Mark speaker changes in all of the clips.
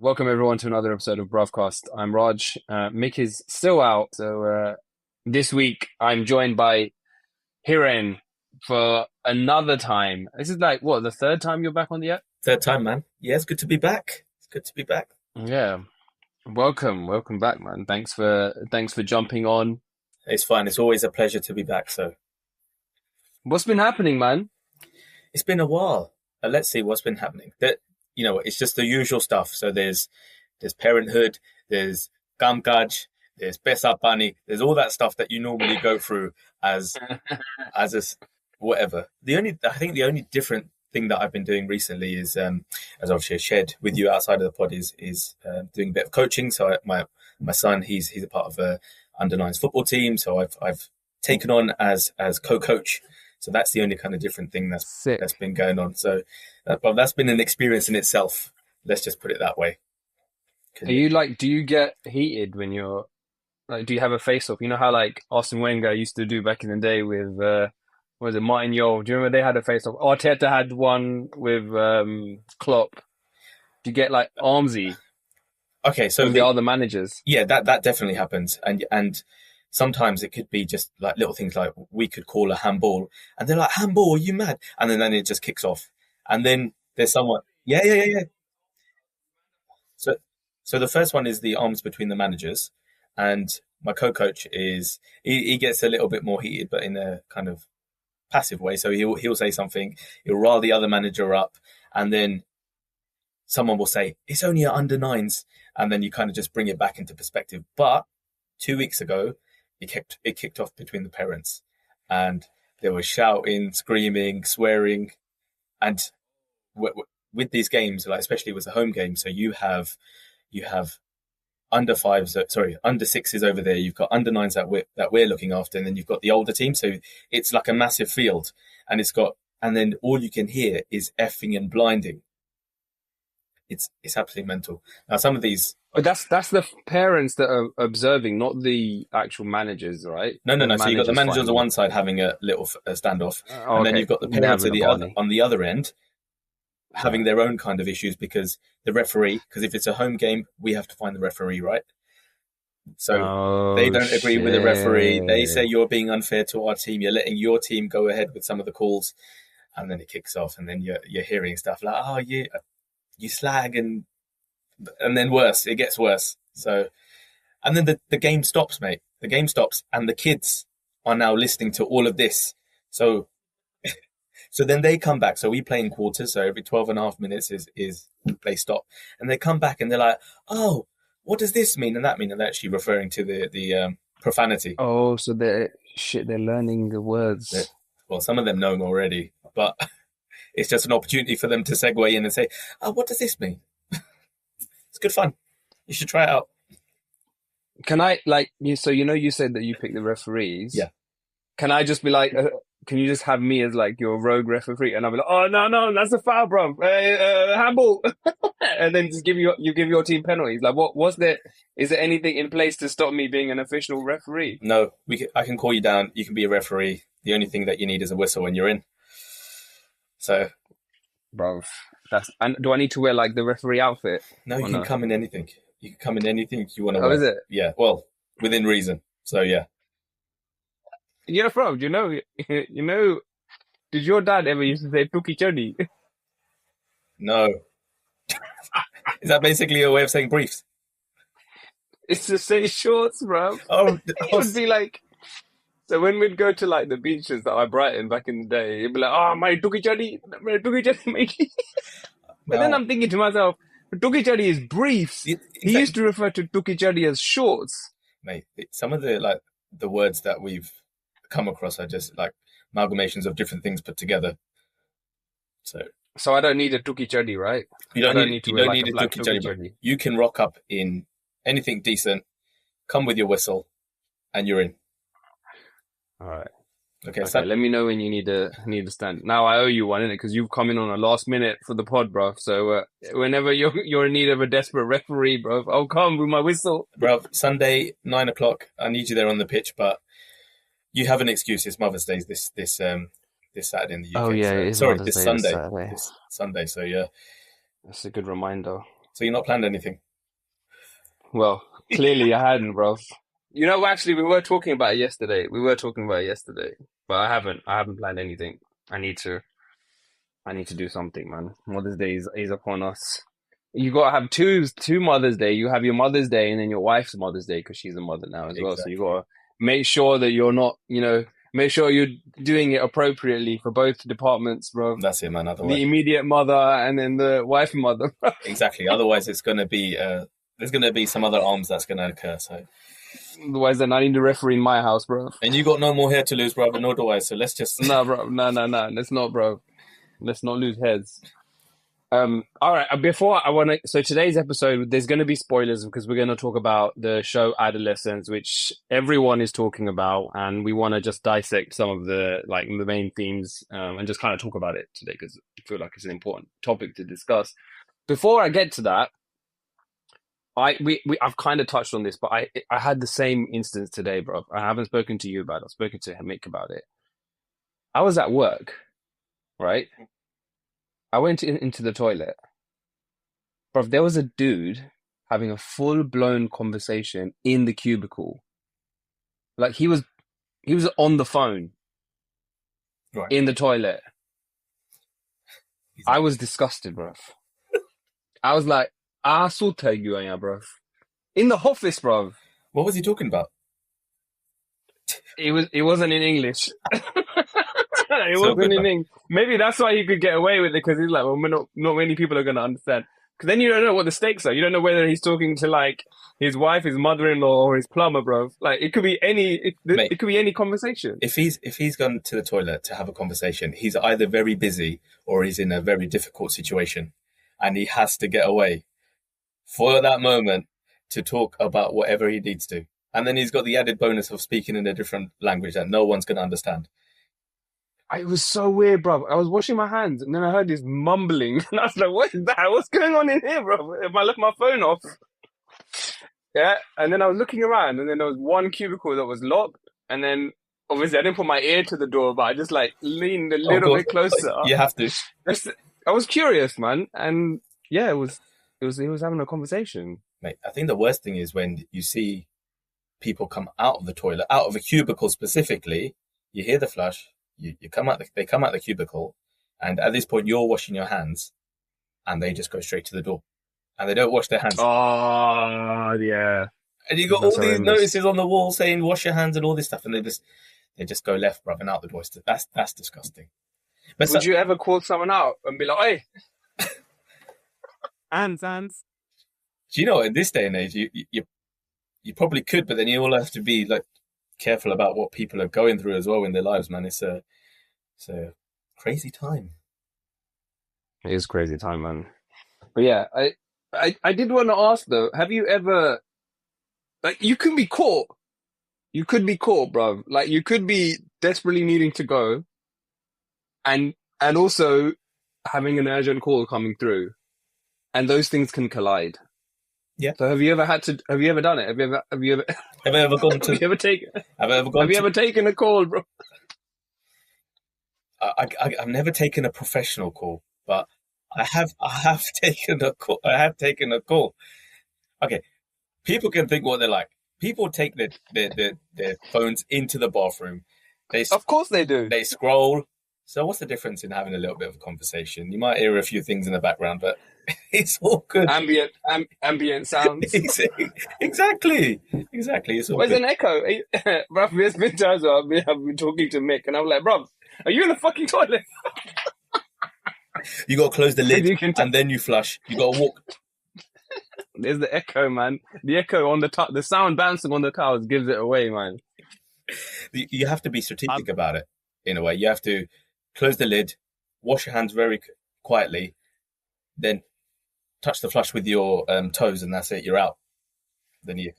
Speaker 1: Welcome everyone to another episode of Bruvcast. I'm Raj. Mick is still out, so this week I'm joined by Hiren for another time. This is like what, the third time you're back on the app?
Speaker 2: Third time, man. Yeah, it's good to be back. It's good to be back.
Speaker 1: Yeah. Welcome back, man. Thanks for jumping on.
Speaker 2: It's fine. It's always a pleasure to be back. So
Speaker 1: What's been happening, man?
Speaker 2: it's been a while. Let's see what's been happening. It's just the usual stuff. So there's parenthood, there's kamkaj, there's pesapani, there's all that stuff that you normally go through as as a whatever. I think the only different thing that I've been doing recently is, as obviously I shared with you outside of the pod, is doing a bit of coaching. So my son, he's a part of a under nines football team. So I've taken on as co-coach. So that's the only kind of different thing
Speaker 1: Sick.
Speaker 2: that's been going on. So that's been an experience in itself. Let's just put it that way.
Speaker 1: Are you like, do you get heated when you're like, do you have a face off? You know how like Arsene Wenger used to do back in the day with what was it, Martin Yole? Do you remember they had a face off? Arteta had one with Klopp. Do you get like armsy
Speaker 2: Okay, so
Speaker 1: with the other managers?
Speaker 2: yeah, that definitely happens, and sometimes it could be just like little things like we could call a handball, and they're like, handball, are you mad? And then it just kicks off, and then there's someone, yeah. So so the first one is the arms between the managers, and my co-coach he gets a little bit more heated, but in a kind of passive way. So he'll say something, he'll rile the other manager up, and then someone will say it's only at under nines, and then you kind of just bring it back into perspective. But 2 weeks ago, it kicked off between the parents, and there was shouting, screaming, swearing, and with these games, like especially with the home game, so you have under fives, sorry, under sixes over there. You've got under nines that we're looking after, and then you've got the older team. So it's like a massive field, and then all you can hear is effing and blinding. It's absolutely mental. Now some of these,
Speaker 1: But that's the parents that are observing, not the actual managers, right?
Speaker 2: no.
Speaker 1: The
Speaker 2: So you've got the
Speaker 1: managers
Speaker 2: managers on
Speaker 1: fighting.
Speaker 2: one side having a little standoff,
Speaker 1: Oh,
Speaker 2: and then
Speaker 1: okay,
Speaker 2: you've got the
Speaker 1: they're
Speaker 2: parents
Speaker 1: having
Speaker 2: at
Speaker 1: a
Speaker 2: the other
Speaker 1: party.
Speaker 2: on the other end having
Speaker 1: Right.
Speaker 2: their own kind of issues because the referee. Because if it's a home game, we have to find the referee, right? So they
Speaker 1: Oh
Speaker 2: don't agree with the referee. They say
Speaker 1: shit.
Speaker 2: you're being unfair to our team. You're letting your team go ahead with some of the calls, and then it kicks off, and then you're hearing stuff like, "Oh, you slag," and then worse. It gets worse. So, and then the game stops, mate. The game stops, and the kids are now listening to all of this. So so then they come back. So we play in quarters. So every 12 and a half minutes is they stop, and they come back and they're like, "Oh, what does this mean and that mean?" And they're actually referring to the profanity.
Speaker 1: Oh, so they're learning the
Speaker 2: That,
Speaker 1: words.
Speaker 2: well, some of them know already, but it's just an opportunity for them to segue in and say, "Oh, what does this mean?" It's good fun. You should try it out.
Speaker 1: Can I like you? So you know you said that you pick the referees.
Speaker 2: Yeah.
Speaker 1: Can I just be like, can you just have me as like your rogue referee, and I'll be like, oh no, that's a foul, bro. Hey, handball, and then just give your team penalties. Like, what's there? Is there anything in place to stop me being an official referee,
Speaker 2: No, I can call you down. You can be a referee. The only thing that you need is a whistle and you're in. So
Speaker 1: bro? And do I need to wear like the referee outfit
Speaker 2: no, you
Speaker 1: or
Speaker 2: can
Speaker 1: no?
Speaker 2: come in anything. You can come in anything you want to
Speaker 1: Oh, is
Speaker 2: wear.
Speaker 1: it?
Speaker 2: Yeah, well, within reason. So yeah.
Speaker 1: Yeah, bro. You know, you know. Did your dad ever used to say "Tuki Choni"?
Speaker 2: No. Is that basically a way of saying briefs?
Speaker 1: It's to say shorts, bro.
Speaker 2: Oh,
Speaker 1: It would be like. So when we'd go to like the beaches that I Brighton back in the day, it'd be like, oh, my Tuki Chani, mate. But then
Speaker 2: no.
Speaker 1: I'm thinking to myself, Tuki Chani is briefs. He used
Speaker 2: Exactly,
Speaker 1: to refer to Tuki Chani as shorts.
Speaker 2: mate. Some of the words that we've come across are just like amalgamations of different things put together. So
Speaker 1: So I don't need a Tuki Chani, right? I don't need to
Speaker 2: you
Speaker 1: wear
Speaker 2: don't
Speaker 1: like
Speaker 2: need
Speaker 1: a
Speaker 2: a
Speaker 1: black
Speaker 2: dookie
Speaker 1: Tuki
Speaker 2: jelly, but
Speaker 1: Chani.
Speaker 2: you can rock up in anything decent. Come with your whistle, and you're in.
Speaker 1: All right.
Speaker 2: Okay,
Speaker 1: Okay,
Speaker 2: so
Speaker 1: let me know when you need a stand. Now I owe you one, innit? Because you've come in on a last minute for the pod, bro. So whenever you're in need of a desperate referee, bro, I'll come with my whistle.
Speaker 2: bro, Sunday 9 o'clock. I need you there on the pitch, but you have an excuse. It's Mother's Day this Saturday in the
Speaker 1: Oh
Speaker 2: UK.
Speaker 1: yeah,
Speaker 2: So
Speaker 1: it is
Speaker 2: sorry,
Speaker 1: Mother's
Speaker 2: this
Speaker 1: Day this
Speaker 2: Sunday.
Speaker 1: Saturday.
Speaker 2: This Sunday. So yeah,
Speaker 1: That's a good reminder.
Speaker 2: So you're not planned anything.
Speaker 1: Well, clearly I hadn't, bro. You know, actually, we were talking about it yesterday. We were talking about it yesterday, but I haven't. I haven't planned anything. I need to. I need to do something, man. Mother's Day is upon us. You gotta have two Mother's Day. You have your Mother's Day and then your wife's Mother's Day because she's a mother now as well. So you
Speaker 2: Exactly.
Speaker 1: gotta make sure that you're not, make sure you're doing it appropriately for both departments, bro.
Speaker 2: That's it, man.
Speaker 1: The
Speaker 2: Otherwise,
Speaker 1: immediate mother and then the wife and mother.
Speaker 2: exactly. Otherwise, it's going to be there's going to be some other arms that's going to occur. So,
Speaker 1: Otherwise, then I need a referee in my house, bro.
Speaker 2: and you got no more hair to lose, brother. Nor do I. So let's just
Speaker 1: No, bro. No, no, no. Let's not, bro. Let's not lose heads. All right. Before I want to, so today's episode, there's going to be spoilers because we're going to talk about the show Adolescence, which everyone is talking about, and we want to just dissect some of the the main themes, and just kind of talk about it today because I feel like it's an important topic to discuss. Before I get to that, I've kind of touched on this, but I had the same instance today, bro. I haven't spoken to you about it. I've spoken to Mick about it. I was at work, right? I went into the toilet. Bro, there was a dude having a full-blown conversation in the cubicle. Like he was on the phone
Speaker 2: right.
Speaker 1: in the toilet. I was disgusted, bro. I was like, I saw you, bro. In the office, bro.
Speaker 2: What was he talking about?
Speaker 1: It wasn't in English. It
Speaker 2: So
Speaker 1: wasn't
Speaker 2: good,
Speaker 1: in
Speaker 2: man.
Speaker 1: English. Maybe that's why he could get away with it because he's like, well, not many people are going to understand. Because then you don't know what the stakes are. You don't know whether he's talking to like his wife, his mother-in-law, or his plumber, bro. Like it could be
Speaker 2: Mate,
Speaker 1: it could be any conversation.
Speaker 2: if he's gone to the toilet to have a conversation, he's either very busy or he's in a very difficult situation, and he has to get away for that moment to talk about whatever he needs to. And then he's got the added bonus of speaking in a different language that no one's going to understand.
Speaker 1: It was so weird, bro. I was washing my hands and then I heard this mumbling, and I was like, "What is that? What's going on in here, bro? If I left my phone off." Yeah, and then I was looking around, and then there was one cubicle that was locked, and then obviously I didn't put my ear to the door, but I just like leaned a
Speaker 2: Of
Speaker 1: little
Speaker 2: course,
Speaker 1: bit closer.
Speaker 2: you have to.
Speaker 1: I was curious, man, and yeah, he was having a conversation.
Speaker 2: Mate, I think the worst thing is when you see people come out of the toilet, out of a cubicle specifically, you hear the flush, you come out, they come out the cubicle, and at this point you're washing your hands, and they just go straight to the door, and they don't wash their hands.
Speaker 1: Oh yeah,
Speaker 2: And you got
Speaker 1: that's
Speaker 2: all these
Speaker 1: horrendous.
Speaker 2: notices on the wall saying wash your hands and all this stuff, and they just go left, bruv, and out the door. That's disgusting. But so,
Speaker 1: Would you ever call someone out and be like, "Hey, hands"?
Speaker 2: do you know, in this day and age, you probably could, but then you all have to be like careful about what people are going through as well in their lives, man. It's a crazy time.
Speaker 1: It is crazy time, man. But yeah, I did want to ask though, have you ever like you could be caught. You could be caught, bro. Like you could be desperately needing to go and also having an urgent call coming through. And those things can collide.
Speaker 2: Yeah.
Speaker 1: So have you ever done it? Have you ever
Speaker 2: Have I ever gone
Speaker 1: have
Speaker 2: to?
Speaker 1: you ever taken
Speaker 2: Have I ever
Speaker 1: have
Speaker 2: gone
Speaker 1: you
Speaker 2: to?
Speaker 1: ever taken a call, bro?
Speaker 2: I've never taken a professional call, but I have taken a call. I have taken a call. Okay, people can think what they're like. People take their phones into the bathroom. They
Speaker 1: Of course they do.
Speaker 2: they scroll. So what's the difference in having a little bit of a conversation? You might hear a few things in the background, but it's all good.
Speaker 1: Ambient sounds.
Speaker 2: Exactly, exactly. It's all
Speaker 1: Where's
Speaker 2: good.
Speaker 1: an echo? Bro, there's been times where I've been talking to Mick and I'm like, bro, are you in the fucking toilet?
Speaker 2: You got to close the lid
Speaker 1: You can
Speaker 2: and then you flush. You got to walk.
Speaker 1: There's the echo, man. The echo on the sound bouncing on the tiles gives it away, man.
Speaker 2: You have to be strategic about it in a way. You have to close the lid, wash your hands very quietly, then touch the flush with your toes, and that's it. You're out. Then you,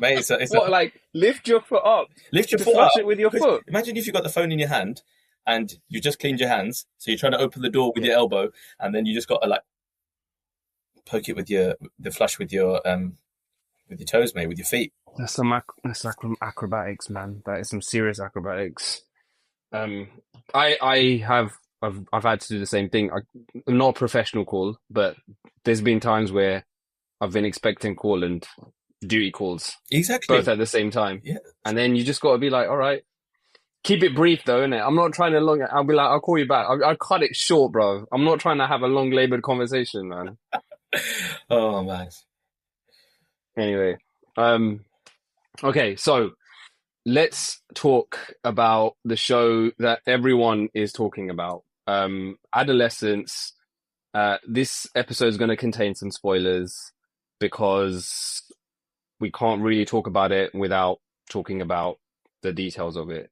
Speaker 2: mate,
Speaker 1: What, like lift your foot up
Speaker 2: lift your
Speaker 1: to
Speaker 2: foot
Speaker 1: flush
Speaker 2: up.
Speaker 1: it with your
Speaker 2: 'Cause
Speaker 1: foot?
Speaker 2: imagine if you got the phone in your hand and you just cleaned your hands, so you're trying to open the door with
Speaker 1: Yeah.
Speaker 2: your elbow, and then you just got to like poke it with the flush with your toes, mate, with your feet.
Speaker 1: That's acrobatics, man. That is some serious acrobatics. I have I've had to do the same thing. I'm not a professional call, but there's been times where I've been expecting call and duty calls both
Speaker 2: Exactly.
Speaker 1: at the same time,
Speaker 2: Yeah.
Speaker 1: and then you just got to be like, all right, keep it brief though, innit? I'm not trying to long it. I'll be like, I'll call you back. I'll cut it short, bro. I'm not trying to have a long labored conversation, man.
Speaker 2: Oh man.
Speaker 1: Anyway, um, okay, so let's talk about the show that everyone is talking about. Adolescence. This episode is going to contain some spoilers because we can't really talk about it without talking about the details of it.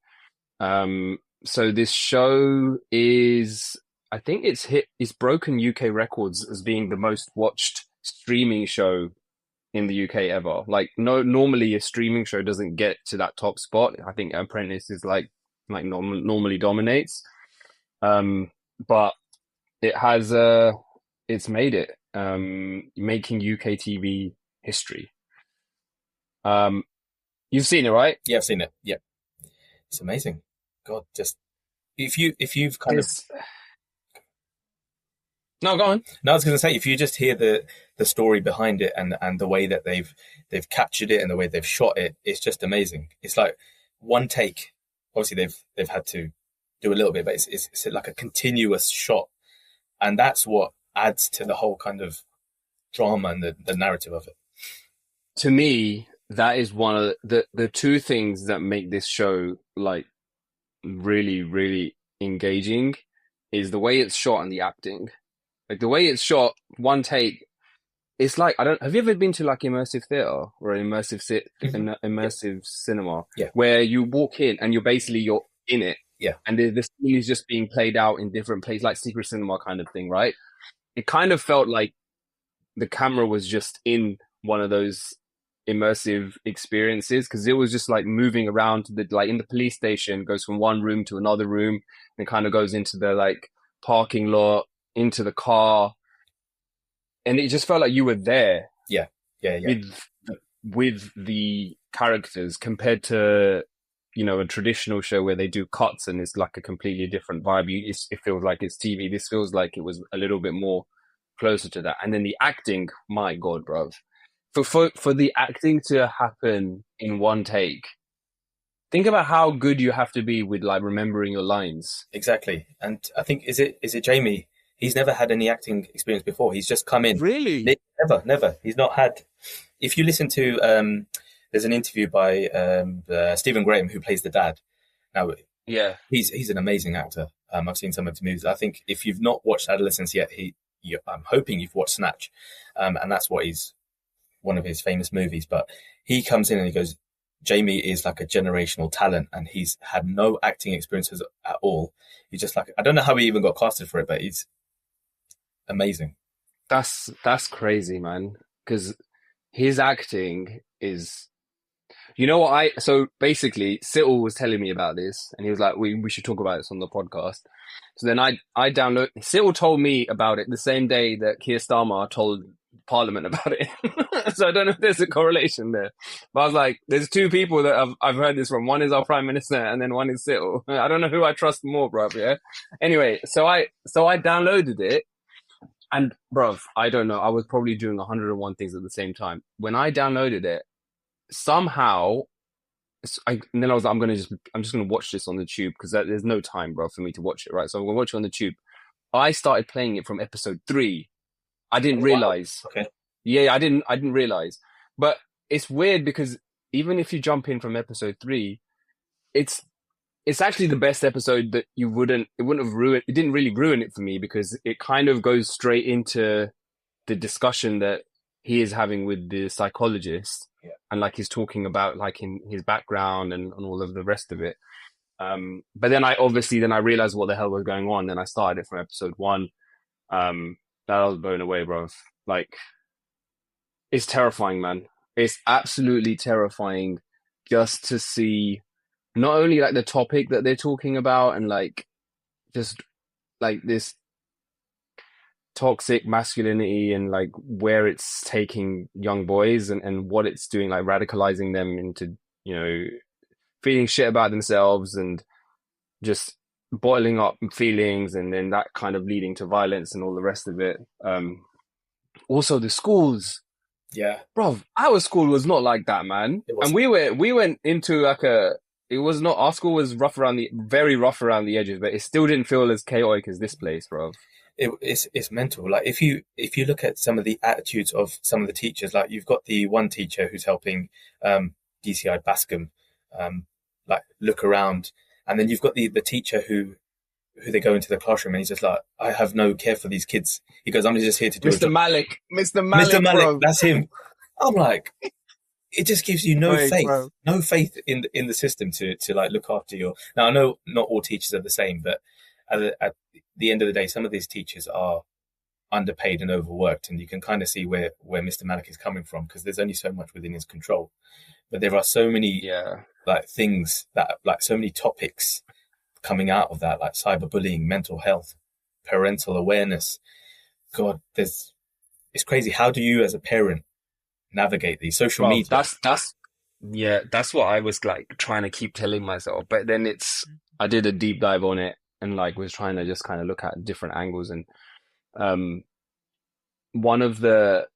Speaker 1: So this show is, I think it's broken UK records as being the most watched streaming show in the UK ever. Like, no, normally a streaming show doesn't get to that top spot. I think Apprentice is normally dominates. But it has it's made it, making UK TV history. You've seen it, right?
Speaker 2: Yeah, I've seen it. Yeah, it's amazing. God, just if you've kind of
Speaker 1: It's no, go on.
Speaker 2: no, I was going to say if you just hear the story behind it and the way that they've captured it and the way they've shot it, it's just amazing. It's like one take. Obviously, they've had to do a little bit, but it's like a continuous shot, and that's what adds to the whole kind of drama and the narrative of it.
Speaker 1: To me, that is one of the two things that make this show like really, really engaging is the way it's shot and the acting. Like the way it's shot, one take. It's like I don't. Have you ever been to like immersive theater or
Speaker 2: Hmm. Yeah,
Speaker 1: immersive cinema
Speaker 2: yeah,
Speaker 1: where you walk in and you're in it,
Speaker 2: yeah,
Speaker 1: and the scene is just being played out in different places, like secret cinema kind of thing, right? It kind of felt like the camera was just in one of those immersive experiences because it was just like moving around to the like in the police station, goes from one room to another room, and kind of goes into the like parking lot, into the car, and it just felt like you were there
Speaker 2: yeah, yeah, yeah.
Speaker 1: with with the characters compared to a traditional show where they do cuts and it's like a completely different vibe. It feels like it's TV. This feels like it was a little bit more closer to that. And then the acting, my God, bro. For the acting to happen in one take, think about how good you have to be with like remembering your lines.
Speaker 2: Exactly. And I think is it Jamie? He's never had any acting experience before. He's just come in.
Speaker 1: Really?
Speaker 2: Never, never. He's not had. If you listen to, there's an interview by Stephen Graham who plays the dad. Now
Speaker 1: Yeah.
Speaker 2: he's an amazing actor. I've seen some of his movies. I think if you've not watched Adolescence yet, I'm hoping you've watched Snatch, and that's what he's one of his famous movies. But he comes in and he goes, Jamie is like a generational talent, and he's had no acting experiences at all. He's just like I don't know how he even got casted for it, but he's amazing.
Speaker 1: That's crazy, man. Because his acting is what so basically Sittle was telling me about this and he was like, we should talk about this on the podcast. So then I download Sittle told me about it the same day that Keir Starmer told Parliament about it. So I don't know if there's a correlation there. But I was like, there's two people that I've heard this from. One is our Prime Minister and then one is Sittle. I don't know who I trust more, bruv, yeah. Anyway, so I downloaded it and bruv, I don't know. I was probably doing 101 things at the same time. When I downloaded it, somehow and then I was like, I'm just gonna watch this on the tube because there's no time, bro, for me to watch it, right? So I'm gonna watch it on the tube. I started playing it from episode 3. I didn't
Speaker 2: Oh wow.
Speaker 1: realize.
Speaker 2: Okay.
Speaker 1: Yeah, I didn't realize. But it's weird because even if you jump in from episode 3, it's it's actually the best episode that it wouldn't have ruined it didn't really ruin it for me because it kind of goes straight into the discussion that he is having with the psychologist
Speaker 2: Yeah.
Speaker 1: and like he's talking about like in his background and all of the rest of it. But then I realized what the hell was going on. Then I started it from episode 1. That I was blown away, bro. Like it's terrifying, man. It's absolutely terrifying just to see not only like the topic that they're talking about and like just like this toxic masculinity and like where it's taking young boys and what it's doing, like radicalizing them into, feeling shit about themselves and just bottling up feelings and then that kind of leading to violence and all the rest of it. Also the schools,
Speaker 2: Yeah,
Speaker 1: bro, our school was not like that, man.
Speaker 2: it
Speaker 1: And
Speaker 2: wasn't.
Speaker 1: we went into like it was not, our school was very rough around the edges, but it still didn't feel as chaotic as this place, bro.
Speaker 2: It's mental. Like if you look at some of the attitudes of some of the teachers, like you've got the one teacher who's helping DCI Bascom, like look around, and then you've got the teacher who they go into the classroom and he's just like, I have no care for these kids. He goes, I'm just here to do a
Speaker 1: Mr.
Speaker 2: job.
Speaker 1: Malik, Mr.
Speaker 2: Mr.
Speaker 1: Malik,
Speaker 2: Malik,
Speaker 1: bro.
Speaker 2: that's him. I'm like, it just gives you
Speaker 1: Wait, bro.
Speaker 2: no faith in the system to like look after your. Now I know not all teachers are the same, but at the end of the day, some of these teachers are underpaid and overworked, and you can kind of see where Mr. Malik is coming from because there's only so much within his control. But there are so many
Speaker 1: Yeah.
Speaker 2: like things that like so many topics coming out of that, like cyberbullying, mental health, parental awareness. God, it's crazy. How do you as a parent navigate these social
Speaker 1: Bro,
Speaker 2: media?
Speaker 1: yeah, that's what I was like trying to keep telling myself. But then I did a deep dive on it and like was trying to just kind of look at different angles. And um, one of the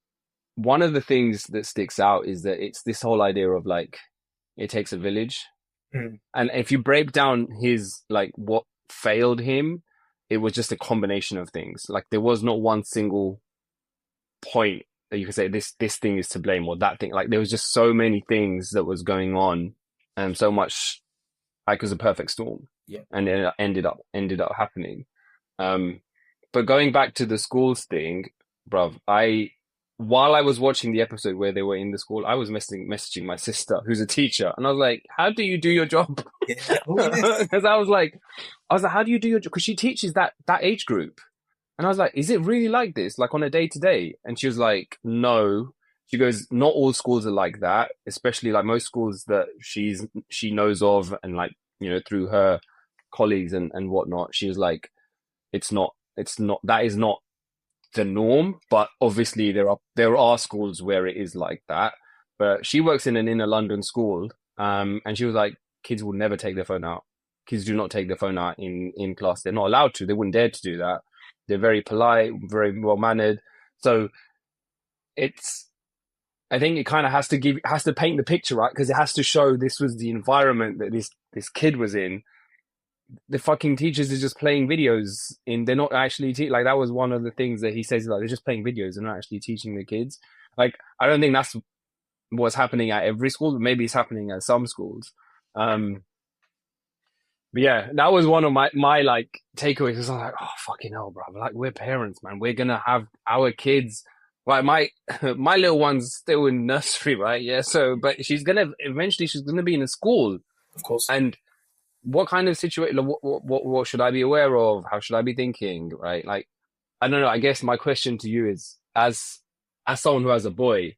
Speaker 1: one of the things that sticks out is that it's this whole idea of like it takes a village.
Speaker 2: Mm.
Speaker 1: And if you break down his like what failed him, it was just a combination of things. Like there was not one single point that you could say this thing is to blame or that thing. Like there was just so many things that was going on, and so much like it was a perfect storm.
Speaker 2: Yeah.
Speaker 1: And then it ended up happening. Um, but going back to the schools thing, bruv, while I was watching the episode where they were in the school, I was messaging my sister, who's a teacher, and I was like, "How do you do your job?"
Speaker 2: Yeah. Oh, yes.
Speaker 1: Because I was like, "How do you do your job?" Because she teaches that age group, and I was like, "Is it really like this, like on a day to day?" And she was like, "No." She goes, "Not all schools are like that, especially like most schools that she knows of, and like through her colleagues and whatnot." She was like, it's not that is not the norm, but obviously there are schools where it is like that. But she works in an inner London school, and she was like, kids will never take their phone out. Kids do not take their phone out in class. They're not allowed to. They wouldn't dare to do that. They're very polite, very well mannered. So it's I think it kind of has to paint the picture, right? Because it has to show this was the environment that this kid was in. The fucking teachers are just playing videos they're not actually like that was one of the things that he says, like they're just playing videos, they're not actually teaching the kids. Like I don't think that's what's happening at every school, but maybe it's happening at some schools. But yeah, that was one of my like takeaways. Was like, oh fucking hell, bro! Like we're parents, man. We're gonna have our kids. Like my little one's still in nursery, right? Yeah. So, but she's gonna be in a school,
Speaker 2: Of course.
Speaker 1: and what kind of situation? What should I be aware of? How should I be thinking? Right? Like I don't know. I guess my question to you is, as someone who has a boy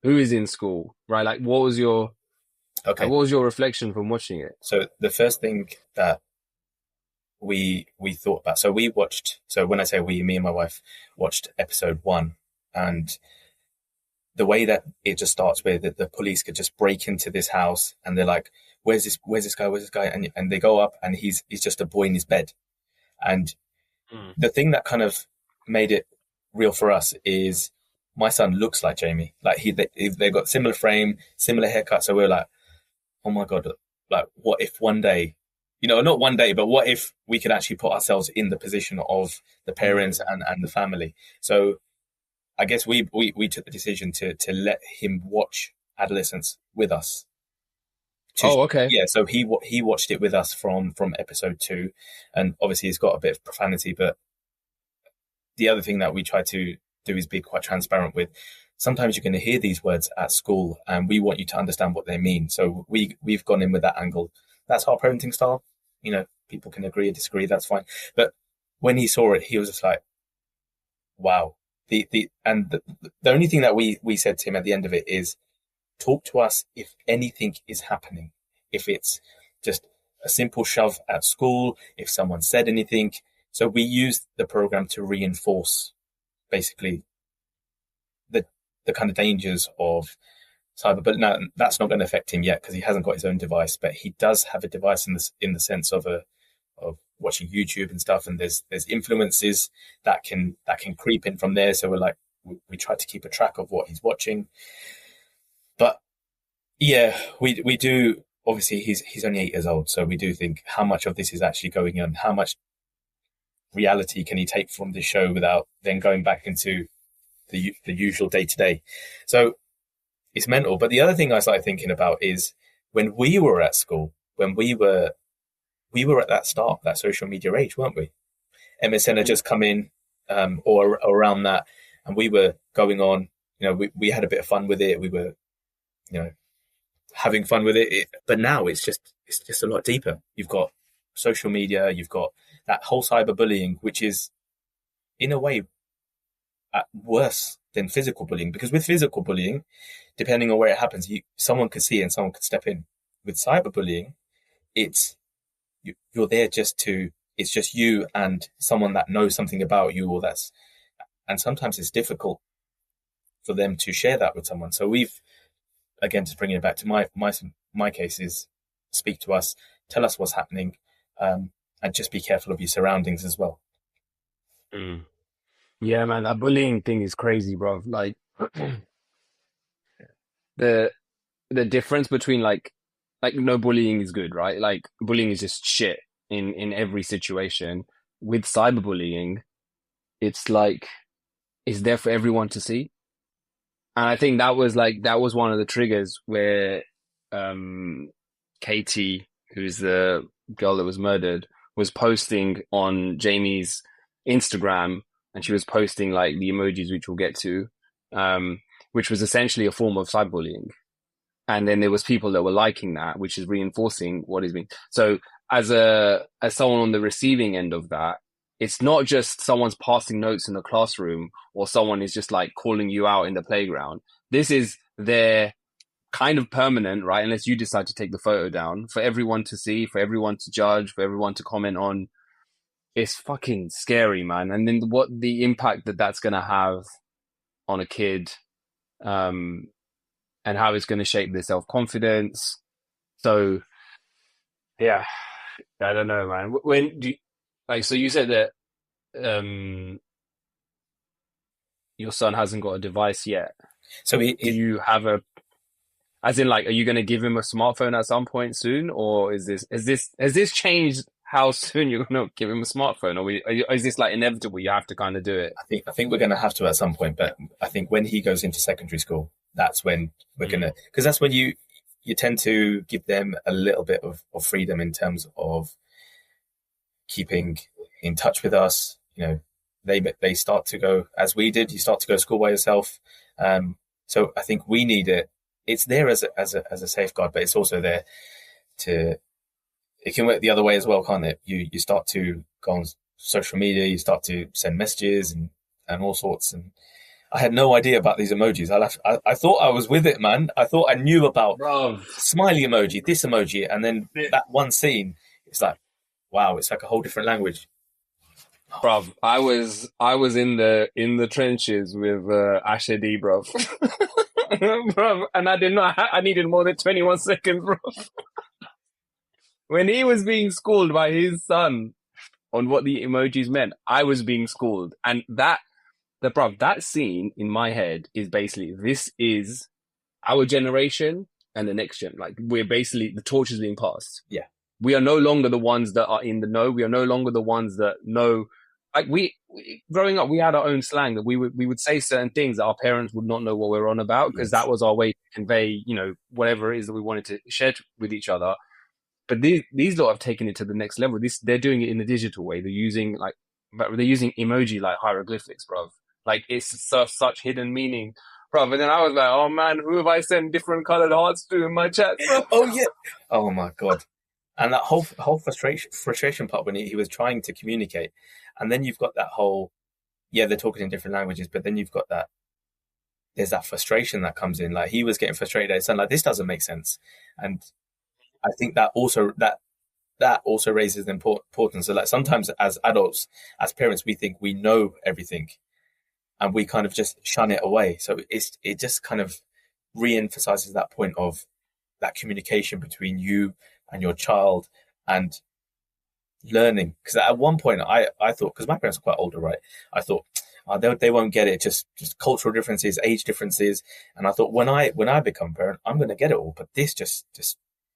Speaker 1: who is in school, right? Like,
Speaker 2: Okay.
Speaker 1: what was your reflection from watching it?
Speaker 2: So the first thing that we thought about, so we watched, so when I say we, me and my wife watched episode 1, and the way that it just starts with the police could just break into this house and they're like, where's this guy? And they go up and he's just a boy in his bed. And the thing that kind of made it real for us is my son looks like Jamie. Like they got similar frame, similar haircut. So we're like, oh my God, like what if one day, not one day, but what if we could actually put ourselves in the position of the parents and the family? So I guess we took the decision to let him watch Adolescence with us.
Speaker 1: Oh, okay.
Speaker 2: Yeah, so he watched it with us from episode 2, and obviously it's got a bit of profanity, but the other thing that we try to do is be quite transparent with. Sometimes you're going to hear these words at school, and we want you to understand what they mean. So we've gone in with that angle. That's our parenting style. People can agree or disagree. That's fine. But when he saw it, he was just like, "Wow." The only thing that we said to him at the end of it is, talk to us if anything is happening. If it's just a simple shove at school, if someone said anything. So we used the program to reinforce basically the kind of dangers of cyber. But now that's not going to affect him yet because he hasn't got his own device. But he does have a device in the sense of watching YouTube and stuff, and there's influences that can creep in from there. So we're like, we try to keep a track of what he's watching. But yeah, we do. Obviously, he's only 8 years old, so we do think how much of this is actually going on, how much reality can he take from this show without then going back into the usual day to day. So it's mental. But the other thing I started thinking about is when we were at school, when we were at that start, that social media age, weren't we? MSN had just come in, or around that, and we were going on. We had a bit of fun with it. We were, having fun with it. But now it's just a lot deeper. You've got social media. You've got that whole cyberbullying, which is in a way worse than physical bullying, because with physical bullying, depending on where it happens, someone could see and someone could step in. With cyberbullying, you're there it's just you and someone that knows something about you, and sometimes it's difficult for them to share that with someone. So we've, again, just bringing it back to my case, is speak to us, tell us what's happening, and just be careful of your surroundings as well.
Speaker 1: Mm. Yeah, man, that bullying thing is crazy, bro. Like the the difference between like no, bullying is good, right? Like bullying is just shit in every situation. With cyberbullying, it's like it's there for everyone to see. And I think that was one of the triggers where um Katie, who's the girl that was murdered, was posting on Jamie's Instagram, and she was posting like the emojis, which we'll get to, which was essentially a form of cyberbullying. And then there was people that were liking that, which is reinforcing what is being. So as someone on the receiving end of that, it's not just someone's passing notes in the classroom or someone is just like calling you out in the playground. This is their kind of permanent, right? Unless you decide to take the photo down for everyone to see, for everyone to judge, for everyone to comment on. It's fucking scary, man. And then what the impact that's going to have on a kid, um, and how it's going to shape their self-confidence. So, yeah, I don't know, man. When do you, like, so you said that um, your son hasn't got a device yet.
Speaker 2: So
Speaker 1: Do you have as in, like, are you going to give him a smartphone at some point soon, or has this changed how soon you're going to give him a smartphone, or is this like inevitable? You have to kind of do it.
Speaker 2: I think we're going to have to at some point, but I think when he goes into secondary school, that's when we're going to, because that's when you tend to give them a little bit of freedom in terms of keeping in touch with us. They start to go, as we did, you start to go to school by yourself. So I think we need it. It's there as a safeguard, but it's also there it can work the other way as well, can't it? You start to go on social media, you start to send messages and all sorts. And I had no idea about these emojis. I thought I was with it, man. I thought I knew about
Speaker 1: Bro,
Speaker 2: smiley emoji, this emoji, and then that one scene. It's like, wow, it's like a whole different language.
Speaker 1: bruv, I was in the trenches with Asher D, bruv. Bruv, and I needed more than 21 seconds, bruv. When he was being schooled by his son on what the emojis meant, I was being schooled. And that scene in my head is basically, this is our generation and the next gen. Like, we're basically, the torch is being passed.
Speaker 2: Yeah.
Speaker 1: We are no longer the ones that are in the know. We are no longer the ones that know. Like, growing up, we had our own slang that we would say certain things that our parents would not know what we're on about, because that was our way to convey, whatever it is that we wanted to share with each other. But these lot have taken it to the next level. They're doing it in a digital way. They're using emoji like hieroglyphics, bro. Like, it's such hidden meaning, bro. And then I was like, oh man, who have I sent different colored hearts to in my chat, bro?
Speaker 2: Oh yeah. Oh my god. And that whole frustration part when he was trying to communicate, and then you've got that whole, they're talking in different languages, but then you've got there's that frustration that comes in. Like, he was getting frustrated at his son, like, this doesn't make sense. And I think that also raises the importance. So, like, sometimes as adults, as parents, we think we know everything, and we kind of just shun it away. So it just kind of re-emphasizes that point of that communication between you and your child. And learning, because at one point I thought, because my parents are quite older, right? I thought, oh, they won't get it, just cultural differences, age differences, and I thought when I become parent, I'm going to get it all. But this just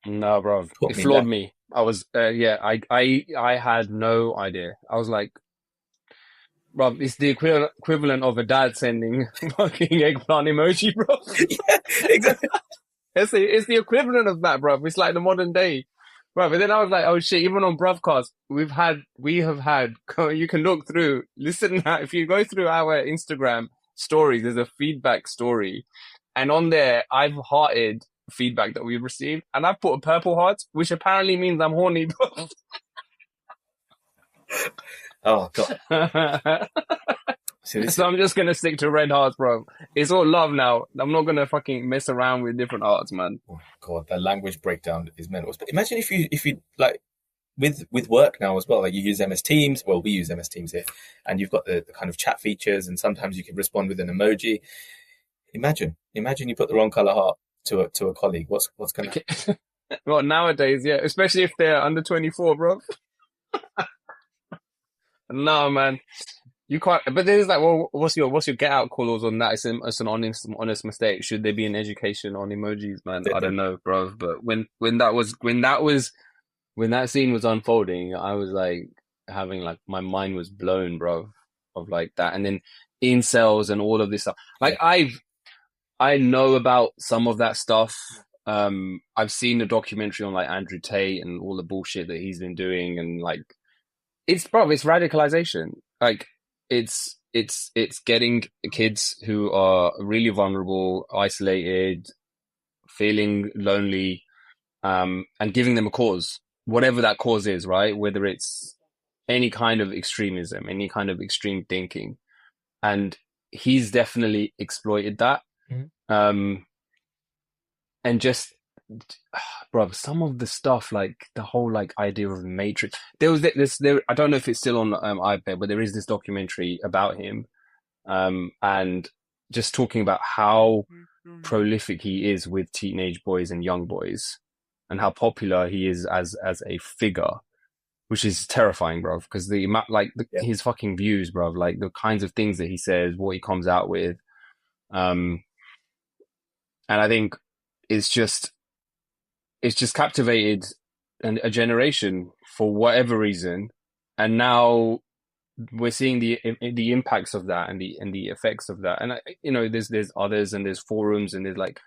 Speaker 1: No, bro,
Speaker 2: put
Speaker 1: it
Speaker 2: me
Speaker 1: floored
Speaker 2: left.
Speaker 1: me. I was, yeah, I had no idea. I was like, bro, it's the equivalent of a dad sending fucking eggplant emoji, bro.
Speaker 2: Yeah, exactly.
Speaker 1: It's the equivalent of that, bro. It's like the modern day, bro. But then I was like, oh shit, even on Bruvcast, we have had, you can look through, listen, if you go through our Instagram stories, there's a feedback story. And on there, I've hearted feedback that we've received, and I've put a purple heart, which apparently means I'm horny, bro.
Speaker 2: Oh God. So this
Speaker 1: So
Speaker 2: is,
Speaker 1: I'm just gonna stick to red hearts, bro. It's all love now. I'm not gonna fucking mess around with different hearts, man.
Speaker 2: oh God, the language breakdown is mental. But imagine if you like with work now as well, like you use MS Teams. Well, we use MS Teams here, and you've got the kind of chat features, and sometimes you can respond with an emoji. Imagine you put the wrong color heart to a colleague. What's gonna
Speaker 1: Well, nowadays, yeah, especially if they're under 24, bro. No, man, you can't. But there's like, well, what's your get out clause on that? It's an honest mistake. Should there be an education on emojis, man? I
Speaker 2: there?
Speaker 1: don't know, bro. But when that scene was unfolding, I was like having like my mind was blown, bro, of like that, and then incels and all of this stuff.
Speaker 2: Yeah,
Speaker 1: Like I know about some of that stuff. I've seen the documentary on like Andrew Tate and all the bullshit that he's been doing, and like it's radicalization. Like it's getting kids who are really vulnerable, isolated, feeling lonely, and giving them a cause, whatever that cause is, right? Whether it's any kind of extremism, any kind of extreme thinking, and he's definitely exploited that.
Speaker 2: mm-hmm.
Speaker 1: Um, and just bro, some of the stuff, like the whole like idea of the Matrix. There was this. There, I don't know if it's still on iPad, but there is this documentary about him, and just talking about how prolific he is with teenage boys and young boys, and how popular he is as a figure, which is terrifying, bro. Because
Speaker 2: Yeah,
Speaker 1: his fucking views, bro, like the kinds of things that he says, what he comes out with, um, and I think it's just captivated a generation for whatever reason, and now we're seeing the impacts of that and the effects of that. And there's others, and there's forums, and there's like,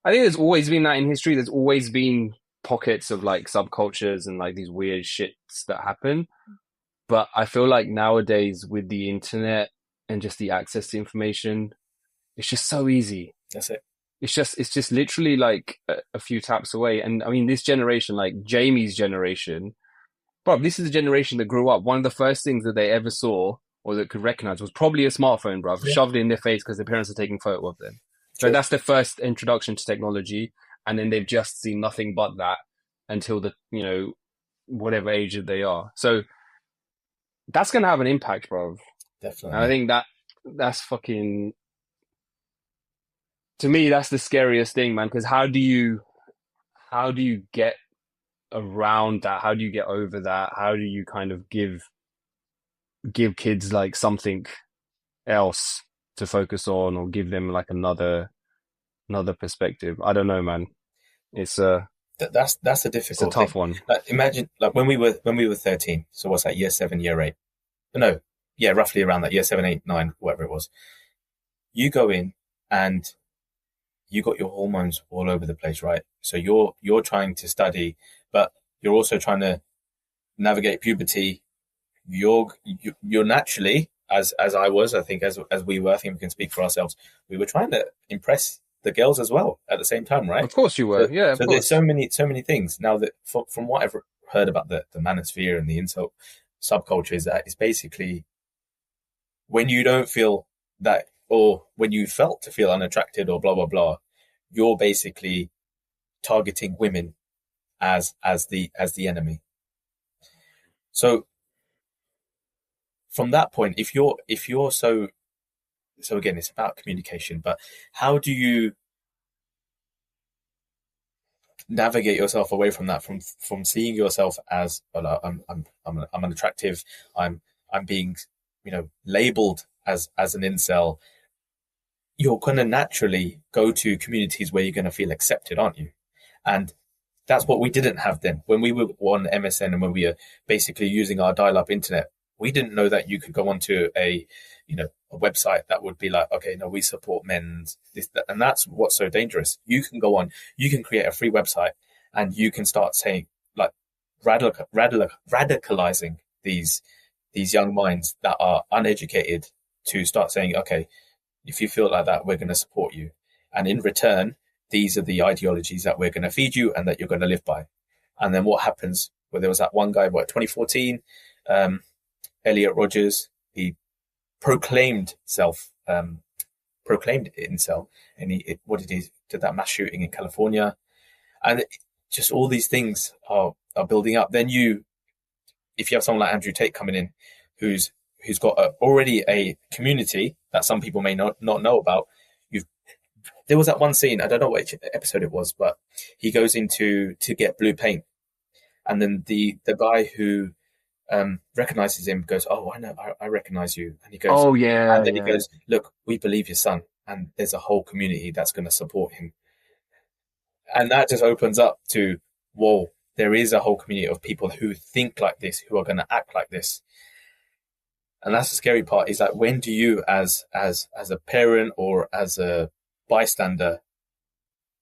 Speaker 1: I think there's always been that in history. There's always been pockets of like subcultures and like these weird shits that happen. But I feel like nowadays with the internet and just the access to information, it's just so easy.
Speaker 2: that's it.
Speaker 1: It's just literally like a few taps away. And I mean, this generation, like Jamie's generation, bro, this is a generation that grew up. One of the first things that they ever saw or that could recognize was probably a smartphone, bro,
Speaker 2: Yeah,
Speaker 1: shoved in their face because their parents are taking photo of them. So
Speaker 2: true.
Speaker 1: that's the first introduction to technology. And then they've just seen nothing but that until whatever age that they are. So that's going to have an impact, bro. And I
Speaker 2: Definitely.
Speaker 1: think that's fucking, to me, that's the scariest thing, man. Because how do you get around that? How do you get over that? How do you kind of give kids like something else to focus on, or give them like another perspective? I don't know, man. It's a
Speaker 2: That's a
Speaker 1: it's a
Speaker 2: difficult thing.
Speaker 1: tough one.
Speaker 2: Like imagine like when we were 13. So what's that? Year 7, year 8? No, yeah, roughly around that. Year 7, 8, 9, whatever it was. You go in and you got your hormones all over the place, right? So you're trying to study, but you're also trying to navigate puberty. You're naturally, as I was, I think, as we were, I think we can speak for ourselves. We were trying to impress the girls as well at the same time, right?
Speaker 1: Of course you
Speaker 2: So
Speaker 1: were. Yeah, of
Speaker 2: so there's
Speaker 1: course.
Speaker 2: so many things now that from what I've heard about the manosphere and the insult subculture is that it's basically when you don't feel that, or when you felt to feel unattracted or blah blah blah, you're basically targeting women as the enemy. So from that point, if you're so again, it's about communication. But how do you navigate yourself away from that, from seeing yourself as, well, I'm unattractive, I'm being, labeled as an incel. You're going to naturally go to communities where you're going to feel accepted, aren't you? And that's what we didn't have then. When we were on MSN and when we were basically using our dial-up internet, we didn't know that you could go onto a website that would be like, okay, no, we support men's this, that. And that's what's so dangerous. You can go on, you can create a free website and you can start saying, like, radicalizing these young minds that are uneducated, to start saying, okay, if you feel like that, we're going to support you. And in return, these are the ideologies that we're going to feed you and that you're going to live by. And then what happens? Well, there was that one guy, 2014, Elliot Rogers, he proclaimed proclaimed incel, and did that mass shooting in California. And just all these things are building up. Then if you have someone like Andrew Tate coming in, who's got already a community that some people may not know about. There was that one scene, I don't know which episode it was, but he goes to get blue paint, and then the guy who recognizes him goes, "Oh, I know, I recognize you," and he goes,
Speaker 1: Oh yeah,
Speaker 2: and then he
Speaker 1: yeah.
Speaker 2: goes, "Look, we believe your son, and there's a whole community that's going to support him," and that just opens up to, whoa, there is a whole community of people who think like this, who are going to act like this. And that's the scary part, is that when do you, as a parent or as a bystander,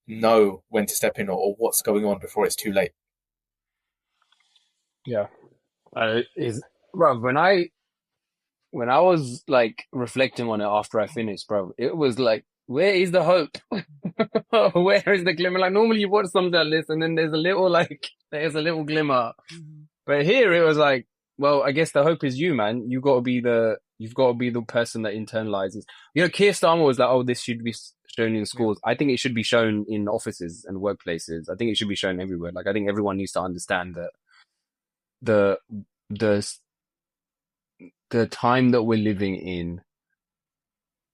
Speaker 2: know when to step in, or what's going on before it's too late?
Speaker 1: Yeah. Is bro, when I was like reflecting on it after I finished, bro, it was like, where is the hope? Where is the glimmer? Like normally you watch something like this and then there's a little glimmer. But here it was like, well, I guess the hope is you, man. You've got to be the person that internalizes. Keir Starmer was like, oh, this should be shown in
Speaker 3: Yeah.
Speaker 1: schools. I think it should be shown in offices and workplaces. I think it should be shown everywhere. Like I think everyone needs to understand that the the the time that we're living in,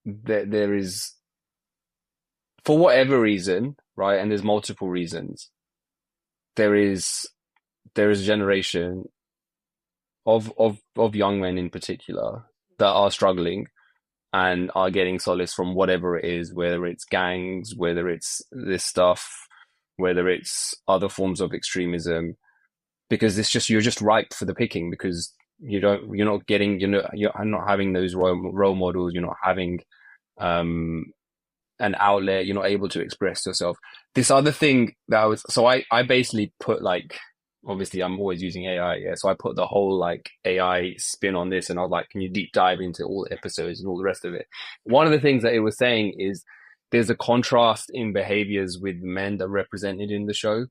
Speaker 1: there is, for whatever reason, right? And there's multiple reasons. There is a generation of young men in particular that are struggling and are getting solace from whatever it is, whether it's gangs, whether it's this stuff, whether it's other forms of extremism, because you're just ripe for the picking because you're not getting, you're not having those role models, you're not having an outlet, you're not able to express yourself. This other thing I basically put, like, obviously I'm always using AI, yeah. So I put the whole like AI spin on this and I was like, can you deep dive into all the episodes and all the rest of it? One of the things that it was saying is there's a contrast in behaviors with men that are represented in the show.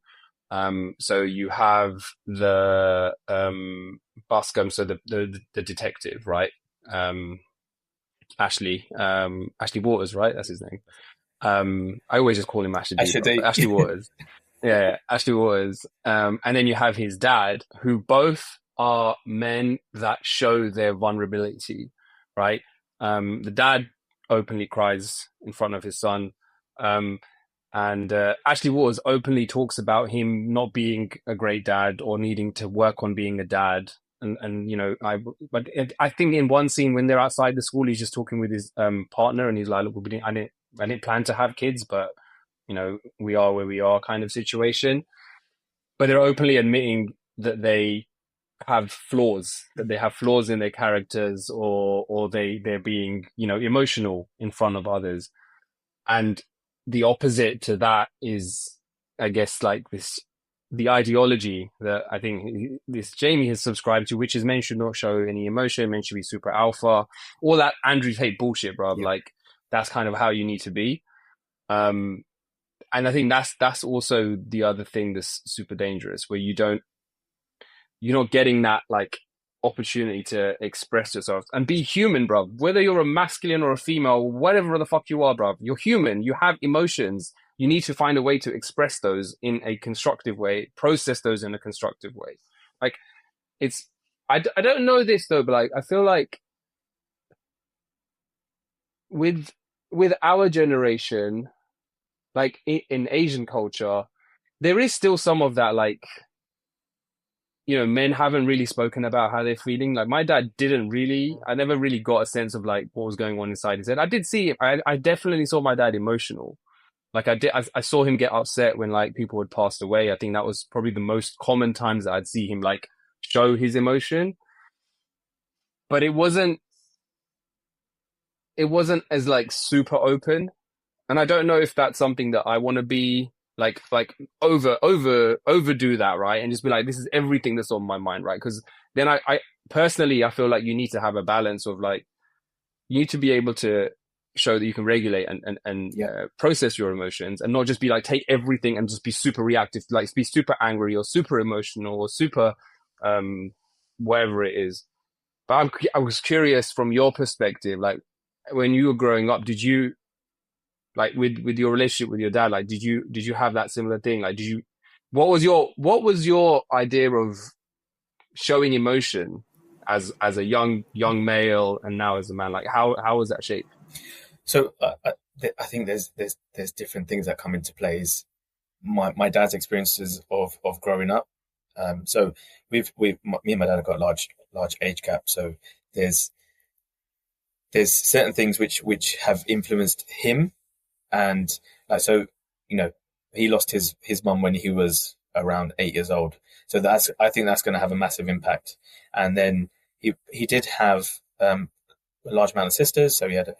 Speaker 1: So you have the Buscum, so the detective, right? Ashley Waters, right? That's his name. I always just call him Ashley
Speaker 2: I
Speaker 1: D,
Speaker 2: should
Speaker 1: bro,
Speaker 2: do.
Speaker 1: but Ashley Waters. Yeah, Ashley Waters. And then you have his dad, who both are men that show their vulnerability, right? The dad openly cries in front of his son. And Ashley Waters openly talks about him not being a great dad or needing to work on being a dad. But I think in one scene when they're outside the school, he's just talking with his partner, and he's like, "Look, I didn't plan to have kids, but we are where we are," kind of situation. But they're openly admitting that they have flaws, in their characters, or they're being emotional in front of others. And the opposite to that is, I guess, like the ideology that I think this Jamie has subscribed to, which is men should not show any emotion, men should be super alpha, all that Andrew Tate bullshit, bro.
Speaker 2: Yeah.
Speaker 1: Like that's kind of how you need to be. And I think that's also the other thing that's super dangerous, where you're not getting that like opportunity to express yourself and be human, bro. Whether you're a masculine or a female, whatever the fuck you are, bro, you're human. You have emotions. You need to find a way to express those in a constructive way, process those in a constructive way. Like I don't know this though, but like I feel like with our generation, like in Asian culture, there is still some of that, like, men haven't really spoken about how they're feeling. Like my dad didn't really, I never really got a sense of like what was going on inside his head. I did see, I definitely saw my dad emotional. Like I saw him get upset when like people had passed away. I think that was probably the most common times that I'd see him like show his emotion. But it wasn't as like super open. And I don't know if that's something that I want to be like overdo that, right? And just be like, this is everything that's on my mind, right? Because then I personally I feel like you need to have a balance of like you need to be able to show that you can regulate and
Speaker 2: Yeah.
Speaker 1: process your emotions and not just be like take everything and just be super reactive, like be super angry or super emotional or super um whatever it is. But I was curious from your perspective, like when you were growing up, did you like with your relationship with your dad, like did you have that similar thing? Like did you what was your idea of showing emotion as a young male and now as a man? Like how was that shaped?
Speaker 2: So I think there's different things that come into play. Is my dad's experiences of growing up. So me and my dad have got a large age gap. So there's there's certain things which have influenced him, and like so, you know, he lost his mum when he was around 8 years old. So I think that's going to have a massive impact. And then he did have a large amount of sisters. So I think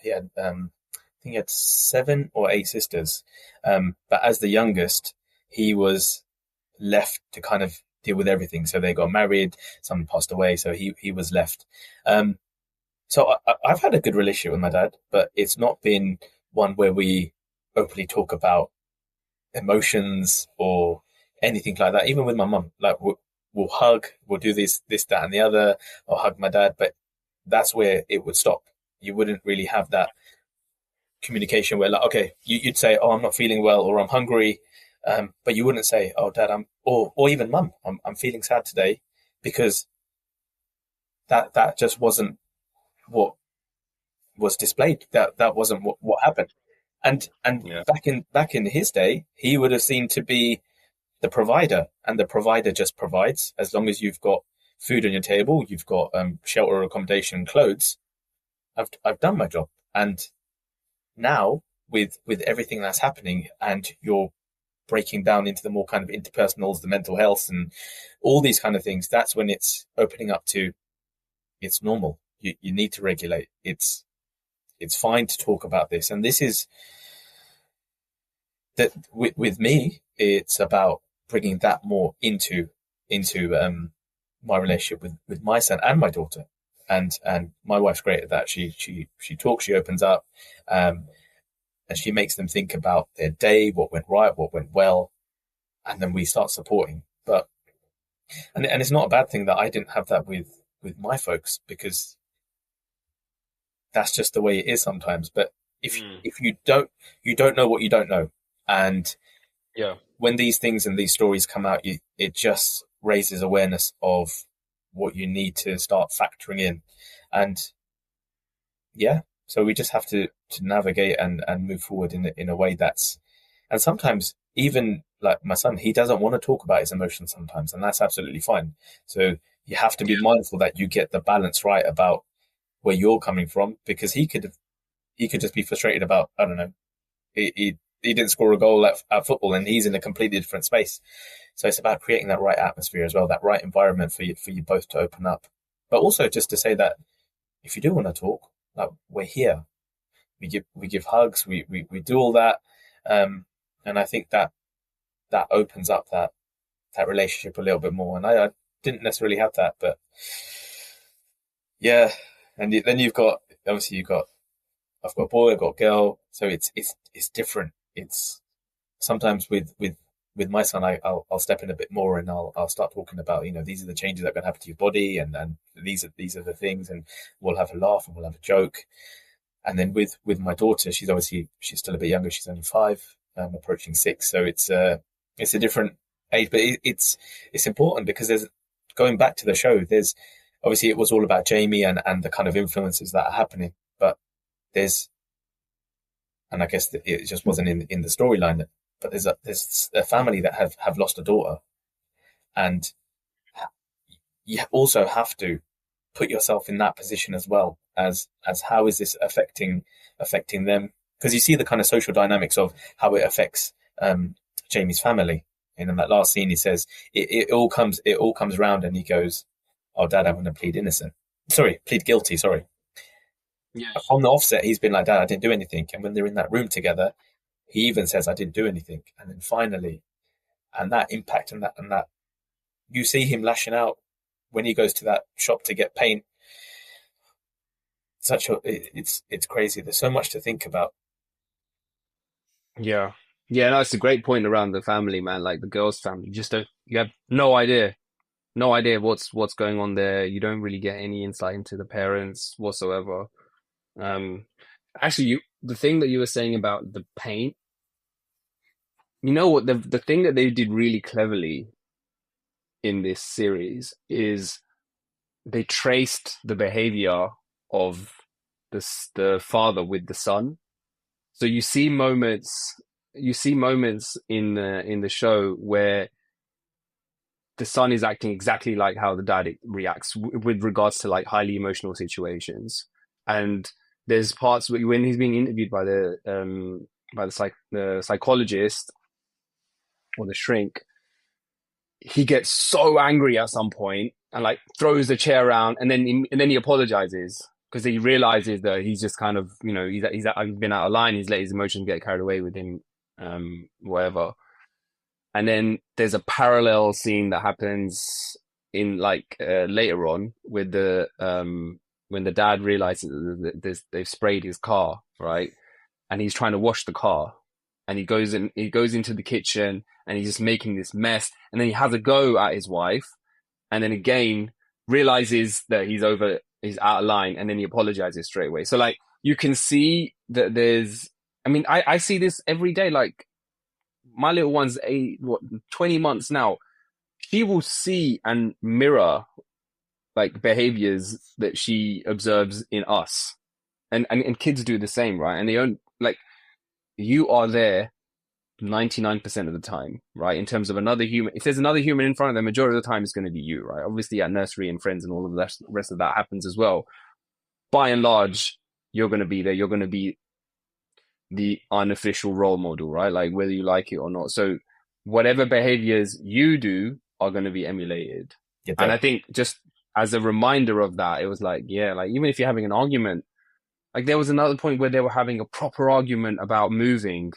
Speaker 2: he had 7 or 8 sisters. But as the youngest, he was left to kind of deal with everything. So they got married, some passed away, so he was left. Um, so I've had a good relationship with my dad, but it's not been one where we openly talk about emotions or anything like that. Even with my mum, like we'll hug, we'll do this, that, and the other. I'll hug my dad, but that's where it would stop. You wouldn't really have that communication where, like, okay, you'd say, "Oh, I'm not feeling well," or "I'm hungry," but you wouldn't say, "Oh, Dad, or even Mum, I'm feeling sad today," because that just wasn't what was displayed. That wasn't what happened. And
Speaker 1: Yeah.
Speaker 2: back in his day, he would have seemed to be the provider, and the provider just provides as long as you've got food on your table, you've got shelter, accommodation, clothes. I've done my job. And now with everything that's happening, and you're breaking down into the more kind of interpersonals, the mental health, and all these kind of things, that's when it's opening up to it's normal. You need to regulate. It's fine to talk about this, and this is that with me. It's about bringing that more into my relationship with my son and my daughter, and my wife's great at that. She talks, she opens up, um, and she makes them think about their day, what went right, what went well, and then we start supporting. But and it's not a bad thing that I didn't have that with my folks, because that's just the way it is sometimes. But
Speaker 1: Mm.
Speaker 2: if you don't know what you don't know, and
Speaker 1: Yeah.
Speaker 2: when these things and these stories come out, it just raises awareness of what you need to start factoring in, and yeah, so we just have to navigate and move forward in a way that's, and sometimes even like my son, he doesn't want to talk about his emotions sometimes, and that's absolutely fine. So you have to be mindful that you get the balance right about where you're coming from, because he could just be frustrated about, I don't know, he didn't score a goal at football, and he's in a completely different space. So it's about creating that right atmosphere as well, that right environment for you both to open up. But also just to say that if you do want to talk, like, we're here. We give hugs, we do all that, and I think that opens up that relationship a little bit more. And I didn't necessarily have that, but yeah. And then you've got, obviously you've got, I've got a boy, I've got a girl, so it's different. It's sometimes with my son, I'll step in a bit more, and I'll start talking about, these are the changes that are going to happen to your body, and these are the things, and we'll have a laugh and we'll have a joke. And then with my daughter, she's still a bit younger. She's only 5, approaching 6, so it's a different age, but it's important, because there's, going back to the show, there's obviously it was all about Jamie and the kind of influences that are happening, but there's, and I guess that it just wasn't in the storyline, that but there's a family that have lost a daughter, and you also have to put yourself in that position as well as how is this affecting them, because you see the kind of social dynamics of how it affects Jamie's family. And in that last scene, he says it all comes round, and he goes, "Oh, Dad, I'm going to plead guilty." Sorry.
Speaker 1: Yeah.
Speaker 2: On the offset, he's been like, "Dad, I didn't do anything." And when they're in that room together, he even says, "I didn't do anything." And then finally, and that impact and that you see him lashing out when he goes to that shop to get paint. It's crazy. There's so much to think about.
Speaker 1: Yeah. Yeah, no, it's a great point around the family, man. Like the girl's family, you have no idea, no idea what's going on there. You don't really get any insight into the parents whatsoever. Um, Actually, the thing that you were saying about the paint, you know what, the thing that they did really cleverly in this series is they traced the behavior of the father with the son. So you see moments in the show where the son is acting exactly like how the dad reacts with regards to like highly emotional situations. And there's parts when he's being interviewed by the psychologist or the shrink, he gets so angry at some point and like throws the chair around, and then he apologizes because he realizes that he's just kind of, he's been out of line. He's let his emotions get carried away with him, whatever. And then there's a parallel scene that happens in like later on with when the dad realizes that they've sprayed his car, right? And he's trying to wash the car, and he goes into the kitchen and he's just making this mess, and then he has a go at his wife, and then again realizes that he's out of line, and then he apologizes straight away. So like you can see that I see this every day. Like my little one's 20 months now. She will see and mirror like behaviors that she observes in us, and kids do the same, right? And they don't like, you are there 99% of the time, right? In terms of another human, if there's another human in front of them, majority of the time it's going to be you, right? Obviously at nursery and friends and all of the rest of that happens as well. By and large, you're going to be there. You're going to be the unofficial role model, right? Like whether you like it or not. So whatever behaviors you do are going to be emulated. And I think just as a reminder of that, it was like, yeah, like even if you're having an argument, like there was another point where they were having a proper argument about moving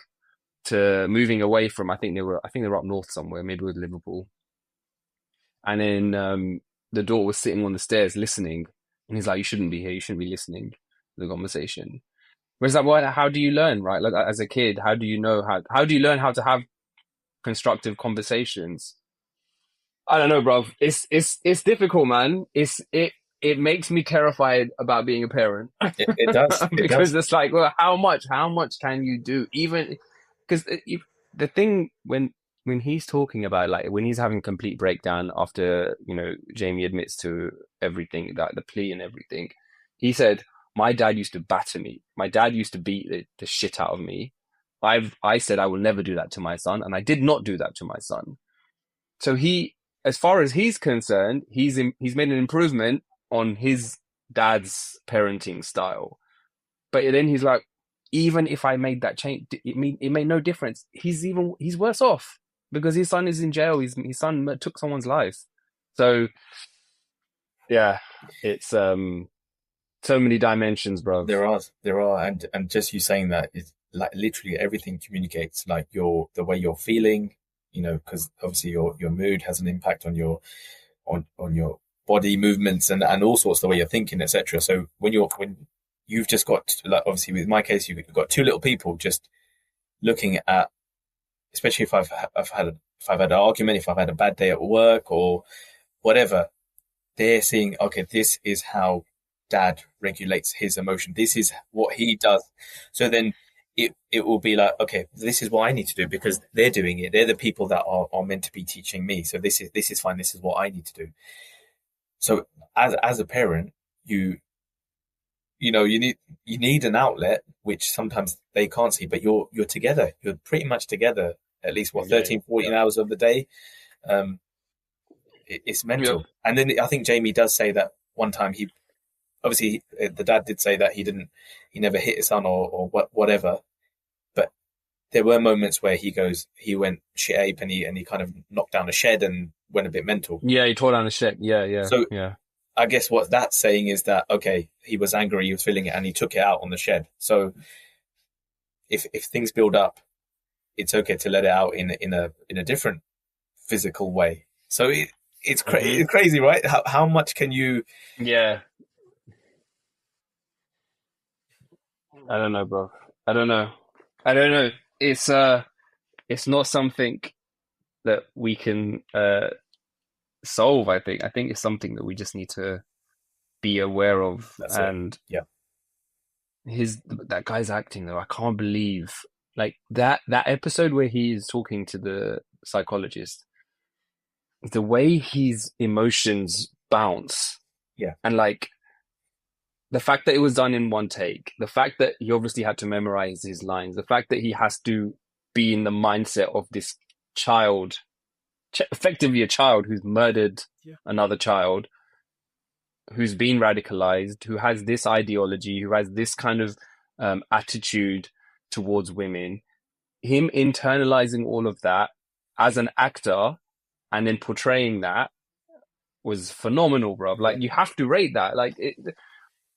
Speaker 1: away from, I think they were up north somewhere, maybe with Liverpool. And then the daughter was sitting on the stairs listening, and he's like, "You shouldn't be here. You shouldn't be listening to the conversation." Whereas like, how do you learn, right? Like as a kid, how do you learn how to have constructive conversations? I don't know, bro. It's difficult, man. It makes me terrified about being a parent.
Speaker 2: It does.
Speaker 1: Because it's like, well, how much can you do? Even because the thing when he's talking about, like when he's having a complete breakdown after Jamie admits to everything, that the plea and everything, he said, "My dad used to batter me. My dad used to beat the shit out of me. I said I will never do that to my son, and I did not do that to my son." So as far as he's concerned, he's made an improvement on his dad's parenting style. But then he's like, even if I made that change, it made no difference. He's worse off because his son is in jail. His son took someone's life. So yeah, it's so many dimensions, bro.
Speaker 2: There are, and just you saying that is like literally everything communicates, like the way you're feeling, because obviously your mood has an impact on your body movements and all sorts, the way you're thinking, etc. So when you've just got, like, obviously with my case, you've got two little people just looking at, especially if I've had an argument, if I've had a bad day at work or whatever, they're seeing, okay, this is how dad regulates his emotion. This is what he does. So then it will be like, okay, this is what I need to do because they're doing it. They're the people that are meant to be teaching me. So this is fine. This is what I need to do. So as a parent, you need an outlet, which sometimes they can't see, but you're together. You're pretty much together at least what
Speaker 1: Yeah,
Speaker 2: 13, 14
Speaker 1: yeah,
Speaker 2: hours of the day. Um, it's
Speaker 1: yep,
Speaker 2: mental. And then I think Jamie does say that one time he obviously the dad did say that he never hit his son or whatever, but there were moments where he went shit ape and he kind of knocked down a shed and went a bit mental.
Speaker 1: yeah. He tore down the shed. Yeah, yeah,
Speaker 2: So
Speaker 1: yeah.
Speaker 2: I guess what that's saying is that okay, he was angry, he was feeling it, and he took it out on the shed. So if things build up, it's okay to let it out in a different physical way. So
Speaker 1: Hmm.
Speaker 2: it's crazy, right? How much can you?
Speaker 1: Yeah, I don't know, bro. I don't know. I don't know. It's not something that we can solve. I think it's something that we just need to be aware of.
Speaker 2: That's it.
Speaker 1: And
Speaker 2: Yeah,
Speaker 1: that guy's acting though. I can't believe like that episode where he's talking to the psychologist. The way his emotions bounce
Speaker 2: yeah,
Speaker 1: and like the fact that it was done in one take, the fact that he obviously had to memorize his lines, the fact that he has to be in the mindset of this child, effectively a child who's murdered
Speaker 2: yeah,
Speaker 1: another child, who's been radicalized, who has this ideology, who has this kind of attitude towards women, him internalizing all of that as an actor and then portraying that was phenomenal, bro.
Speaker 2: yeah.
Speaker 1: Like you have to rate that.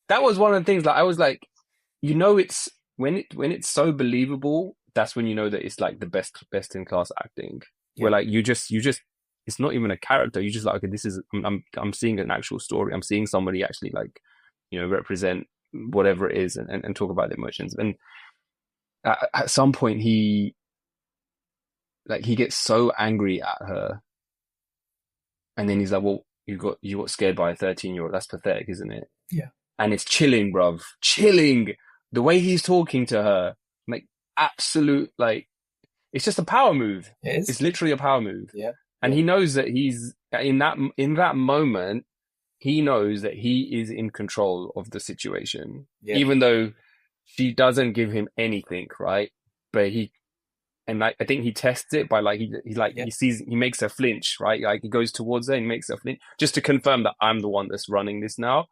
Speaker 1: That was one of the things. Like I was like, it's when it's so believable. That's when you know that it's like the best in class acting.
Speaker 2: Yeah.
Speaker 1: Where like you just it's not even a character. You just like okay, this is I'm seeing an actual story. I'm seeing somebody actually like represent whatever it is and talk about the emotions. And at some point he gets so angry at her, and then he's like, "Well, you got scared by a 13-year-old. That's pathetic, isn't it?"
Speaker 2: Yeah.
Speaker 1: And it's chilling, bruv. Chilling. The way he's talking to her, like absolute, like it's just a power move.
Speaker 2: It is.
Speaker 1: It's literally a power move,
Speaker 2: Yeah.
Speaker 1: and
Speaker 2: Yeah.
Speaker 1: he knows that he's in that moment. He knows that he is in control of the situation,
Speaker 2: Yeah.
Speaker 1: even though she doesn't give him anything, right? But and like I think he tests it by like
Speaker 2: Yeah.
Speaker 1: he makes her flinch, right? Like he goes towards her and makes her flinch just to confirm that I'm the one that's running this now.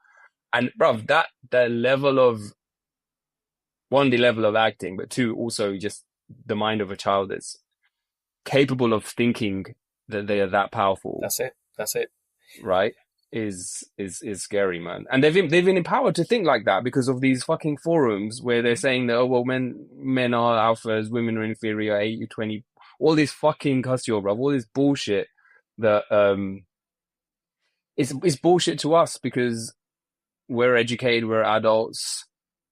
Speaker 1: And bruv, that the level of the level of acting, but two, also just the mind of a child that's capable of thinking that they are that powerful,
Speaker 2: That's it. That's it.
Speaker 1: right? Is scary, man. And they've been empowered to think like that because of these fucking forums where they're saying that, oh well, men are alphas, women are inferior, 80-20, all this fucking cussio, bro, all this bullshit that it's bullshit to us because we're educated, we're adults,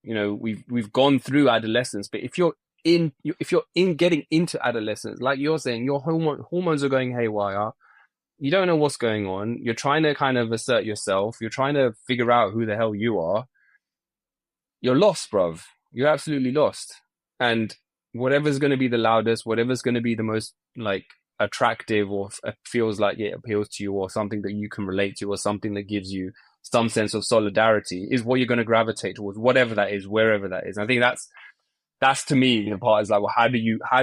Speaker 1: we've gone through adolescence. But if you're in getting into adolescence, like you're saying, your hormones are going haywire. You don't know what's going on. You're trying to kind of assert yourself. You're trying to figure out who the hell you are. You're lost, bruv. You're absolutely lost. And whatever's going to be the loudest, whatever's going to be the most like attractive or feels like it appeals to you or something that you can relate to or something that gives you some sense of solidarity is what you're going to gravitate towards, whatever that is, wherever that is. And I think that's to me the part is like, well, how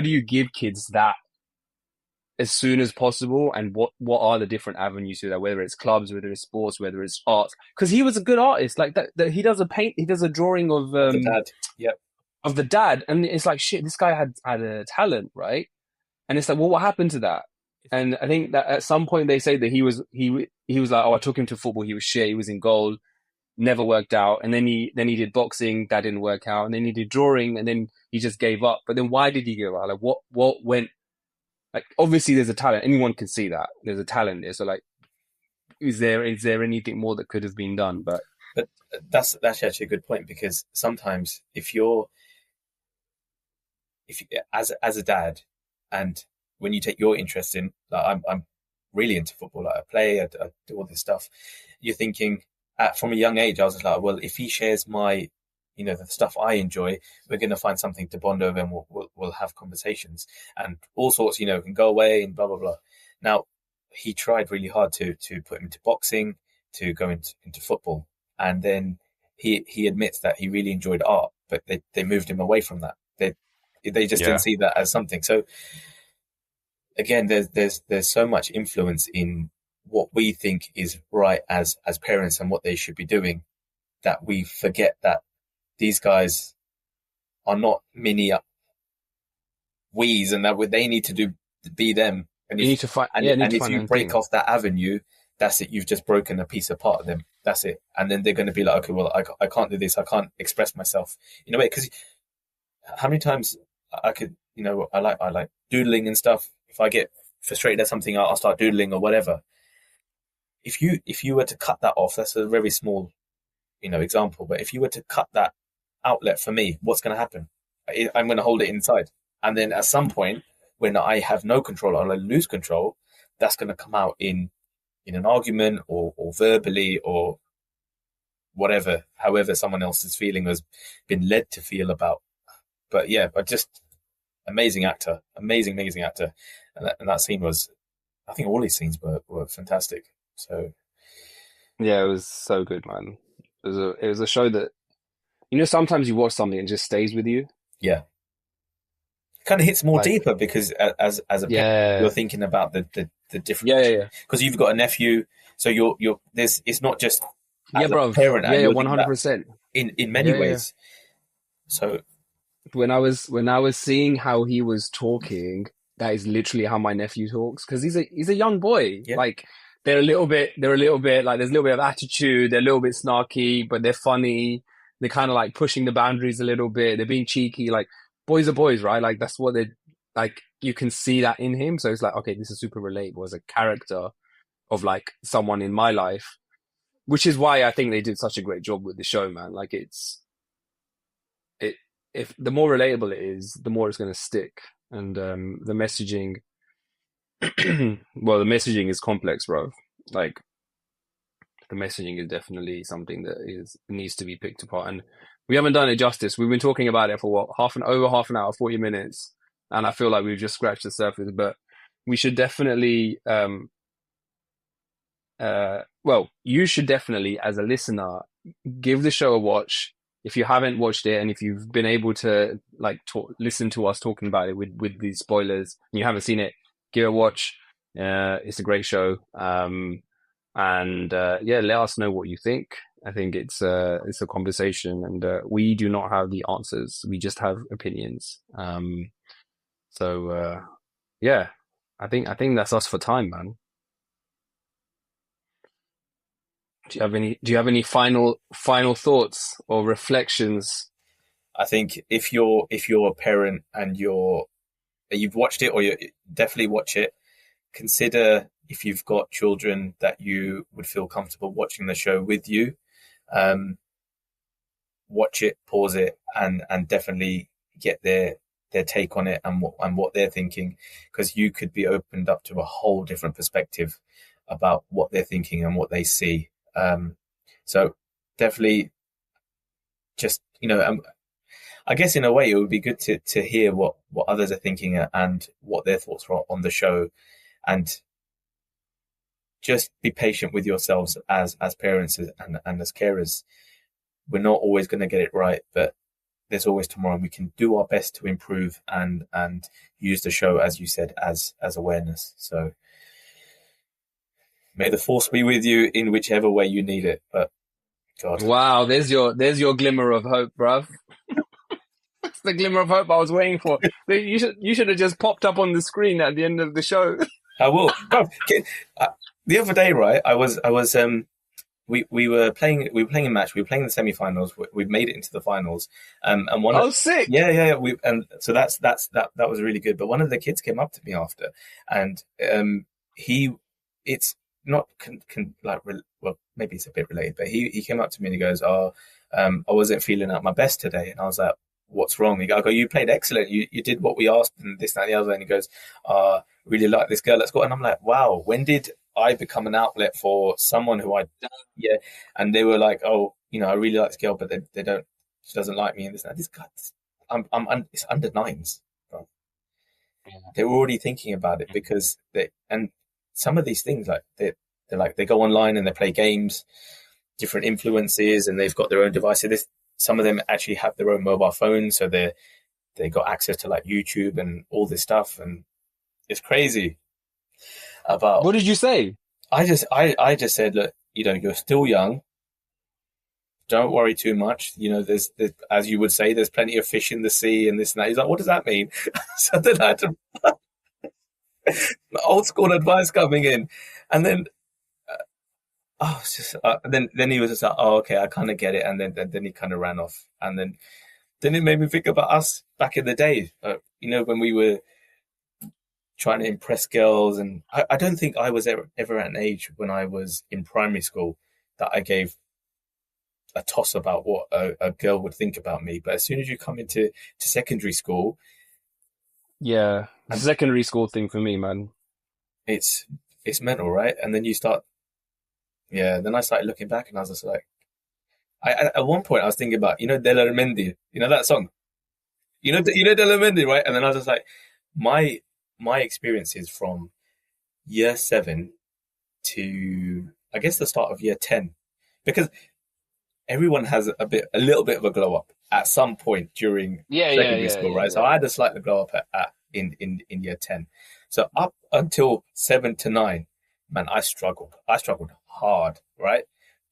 Speaker 1: do you give kids that as soon as possible, and what are the different avenues to that, whether it's clubs, whether it's sports, whether it's arts, because he was a good artist like that he does a drawing
Speaker 2: Of the dad. Yep.
Speaker 1: of the dad, and it's like shit, this guy had a talent, right? And it's like, well, what happened to that? And I think that at some point they say that he was like, oh, I took him to football, he was shit, he was in goal, never worked out, and then he did boxing, that didn't work out, and then he did drawing, and then he just gave up. But then why did he give up? Like what went, like obviously there's a talent, anyone can see that there's a talent there, so like is there anything more that could have been done?
Speaker 2: But that's actually a good point because sometimes if you, as a dad, and when you take your interest in, like I'm really into football. Like I play, I do all this stuff. You're thinking from a young age, I was just like, well, if he shares my, the stuff I enjoy, we're going to find something to bond over, and we'll have conversations and all sorts. Can go away and blah blah blah. Now he tried really hard to put him into boxing, to go into football, and then he admits that he really enjoyed art, but they moved him away from that. They just didn't
Speaker 1: Yeah,
Speaker 2: see that as something. So again, there's so much influence in what we think is right as parents and what they should be doing, that we forget that these guys are not mini we's, and that they need to be them. And
Speaker 1: You
Speaker 2: if
Speaker 1: need to find,
Speaker 2: and
Speaker 1: yeah, need
Speaker 2: and
Speaker 1: to
Speaker 2: if
Speaker 1: find
Speaker 2: you
Speaker 1: their own
Speaker 2: break
Speaker 1: thing.
Speaker 2: off that avenue, that's it. You've just broken a piece apart of them. That's it. And then they're going to be like, okay, well, I can't do this. I can't express myself in a way. Because how many times I could, I like doodling and stuff. If I get frustrated at something, I'll start doodling or whatever. If you were to cut that off, that's a very small, example. But if you were to cut that outlet for me, what's going to happen? I'm going to hold it inside, and then at some point, when I have no control or I lose control, that's going to come out in an argument or verbally or whatever, however someone else is feeling has been led to feel about. But yeah, but just amazing actor, amazing actor, and that scene was, I think all these scenes were fantastic. So
Speaker 1: Yeah, it was so good, man. It was a show that, sometimes you watch something and it just stays with you.
Speaker 2: yeah, kind of hits more
Speaker 1: Like,
Speaker 2: deeper because as a parent, you're
Speaker 1: yeah,
Speaker 2: thinking about the different,
Speaker 1: yeah, yeah, yeah,
Speaker 2: because you've got a nephew, so you're there's it's not just
Speaker 1: yeah,
Speaker 2: as a
Speaker 1: bro.
Speaker 2: parent,
Speaker 1: Yeah,
Speaker 2: and
Speaker 1: yeah,
Speaker 2: you're thinking that
Speaker 1: 100%.
Speaker 2: in many
Speaker 1: Yeah, yeah, yeah.
Speaker 2: ways. So
Speaker 1: When I was seeing how he was talking, that is literally how my nephew talks, because he's a young boy.
Speaker 2: yeah,
Speaker 1: Like, they're a little bit like, there's a little bit of attitude. They're a little bit snarky, but they're funny. They're kind of like pushing the boundaries a little bit. They're being cheeky. Like, boys are boys, right? Like, that's what they're like. You can see that in him. So it's like, okay, this is super relatable as a character of like someone in my life, which is why I think they did such a great job with the show, man. Like, it if the more relatable it is, the more it's going to stick. And the messaging, well, the messaging is complex, bro. Like, the messaging is definitely something that needs to be picked apart, and we haven't done it justice. We've been talking about it for what, over half an hour, 40 minutes, and I feel like we've just scratched the surface. But we should definitely, well, you should definitely, as a listener, give the show a watch if you haven't watched it, and if you've been able to like listen to us talking about it with these spoilers and you haven't seen it, give it a watch. It's a great show. And yeah, let us know what you think. I think it's a conversation, and we do not have the answers. We just have opinions. So yeah, I think that's us for time, man. Do you have any final thoughts or reflections?
Speaker 2: I think if you're a parent and you've watched it, or you definitely watch it, consider if you've got children that you would feel comfortable watching the show with you. Um, Watch it, pause it, and definitely get their take on it and what they're thinking, because you could be opened up to a whole different perspective about what they're thinking and what they see. So definitely, just I guess in a way it would be good to hear what others are thinking and what their thoughts are on the show, and just be patient with yourselves as parents and as carers. We're not always going to get it right, but there's always tomorrow, and we can do our best to improve and use the show, as you said, as awareness. So may the force be with you in whichever way you need it. But God,
Speaker 1: Wow, there's your glimmer of hope, bruv. That's the glimmer of hope I was waiting for. You should have just popped up on the screen at the end of the show.
Speaker 2: I will. Bro, the other day, right? We were playing a match. We were playing the semi-finals. We made it into the finals. And one of,
Speaker 1: Oh, sick.
Speaker 2: yeah. And so that was really good. But one of the kids came up to me after, and it's not well, maybe it's a bit related, but he came up to me and he goes, "Oh, I wasn't feeling at my best today," and I was like, "What's wrong?" I go, "You played excellent. You did what we asked, and this, that, and the other." And he goes, "Really like this girl. Let's go." And I'm like, "Wow, when did I become an outlet for someone who yeah?" And they were like, "Oh, I really like this girl, but they don't. She doesn't like me." And this guy, it's under nines, bro. They're already thinking about it because and some of these things, like they go online and they play games, different influences, and they've got their own devices. Some of them actually have their own mobile phones, so they got access to like YouTube and all this stuff, and It's crazy. About
Speaker 1: What did you say?
Speaker 2: I just said, look, you're still young. Don't worry too much. There's as you would say, there's plenty of fish in the sea and this and that. He's like, what does that mean? So then I had to old school advice coming in, and then it's just then he was just like, oh, okay, I kind of get it, and then he kind of ran off, and then it made me think about us back in the day, when we were trying to impress girls, and I don't think I was ever at an age when I was in primary school that I gave a toss about what a girl would think about me. But as soon as you come into secondary school,
Speaker 1: Yeah,
Speaker 2: and
Speaker 1: secondary school thing for me, man.
Speaker 2: it's it's mental, right? And then you start, yeah. Then I started looking back, and I was just like, at one point I was thinking about, Della Mendi, that song, Della Mendi, right? And then I was just like, my experiences from year 7 to I guess the start of year 10, because everyone has a little bit of a glow up at some point during
Speaker 1: Yeah, yeah,
Speaker 2: secondary
Speaker 1: yeah,
Speaker 2: school,
Speaker 1: yeah,
Speaker 2: right? So
Speaker 1: yeah.
Speaker 2: I had a slight glow up in year 10. So up until 7 to 9, man, I struggled. I struggled hard, right?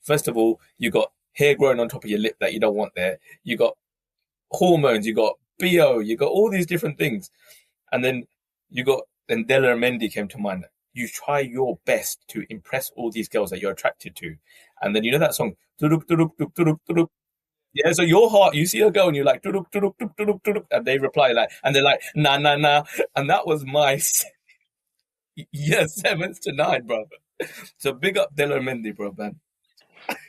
Speaker 2: First of all, you got hair growing on top of your lip that you don't want there. You got hormones. You got BO. You got all these different things, and then Della Mendy came to mind. You try your best to impress all these girls that you're attracted to, and then that song, "Turuk, turuk, tuk, turuk, turuk." Yeah, so your heart, you see a girl and you're like, "Turuk, turuk, tuk, turuk, turuk," and they reply like, and they're like, "Nah, nah, nah," and that was my year 7 to 9, bro. So big up Della Mendy, bro, man.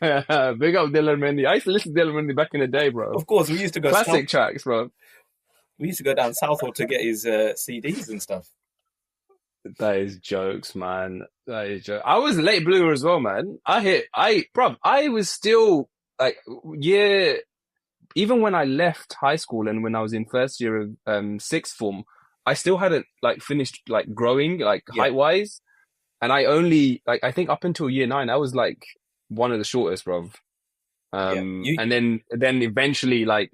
Speaker 1: Big up Dylan Mendy. I used to listen to Dylan Mendy back in the day, bro.
Speaker 2: Of course, we used to go south.
Speaker 1: Classic tracks, bro.
Speaker 2: We used to go down Southall to get his CDs and stuff.
Speaker 1: That is jokes, man. That is joke. I was a late bloomer as well, man. I was still like, yeah, even when I left high school and when I was in first year of sixth form, I still hadn't like finished like growing like
Speaker 2: Yeah,
Speaker 1: height wise. And I only like, I think up until year 9, I was like one of the shortest, bro.
Speaker 2: yeah.
Speaker 1: And then eventually like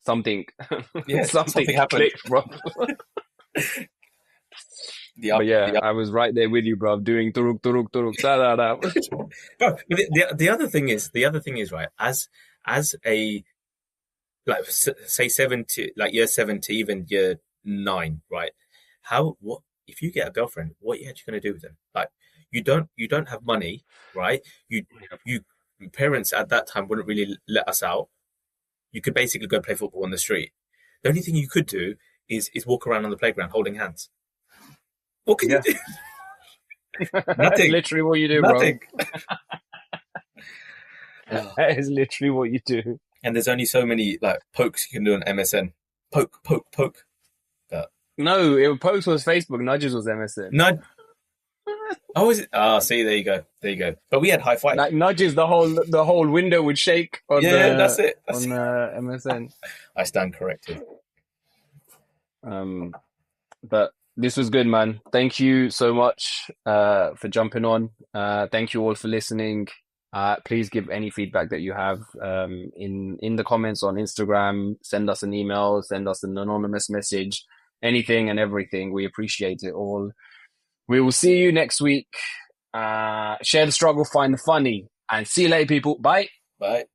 Speaker 1: something,
Speaker 2: Yeah,
Speaker 1: something
Speaker 2: something happened.
Speaker 1: clicked, bro.
Speaker 2: The
Speaker 1: But
Speaker 2: up,
Speaker 1: yeah,
Speaker 2: the up.
Speaker 1: I was right there with you, bro, doing turuk turuk turuk da da da.
Speaker 2: But the other thing is right. As a like say 7 to like year 7 to even year 9, right? What if you get a girlfriend? What are you actually going to do with them? Like you don't have money, right? You parents at that time wouldn't really let us out. You could basically go play football on the street. The only thing you could do is walk around on the playground holding hands. What can you
Speaker 1: Yeah,
Speaker 2: do?
Speaker 1: that's
Speaker 2: Nothing.
Speaker 1: literally what you do, bro.
Speaker 2: Nothing. Oh.
Speaker 1: That is literally what you do.
Speaker 2: And there's only so many like pokes you can do on MSN. Poke, poke, poke. But
Speaker 1: No, Post was Facebook, Nudges was MSN.
Speaker 2: no. Oh, is it? Ah, see, there you go. There you go. But we had high five.
Speaker 1: Like Nudges, the whole window would shake on
Speaker 2: Yeah, that's
Speaker 1: the
Speaker 2: it. That's
Speaker 1: on
Speaker 2: it.
Speaker 1: MSN.
Speaker 2: I stand corrected.
Speaker 1: Um, but this was good, man. Thank you so much for jumping on. Thank you all for listening. Please give any feedback that you have in the comments on Instagram. Send us an email, send us an anonymous message, anything and everything. We appreciate it all. We will see you next week. Share the struggle, find the funny, and see you later, people. Bye.
Speaker 2: Bye.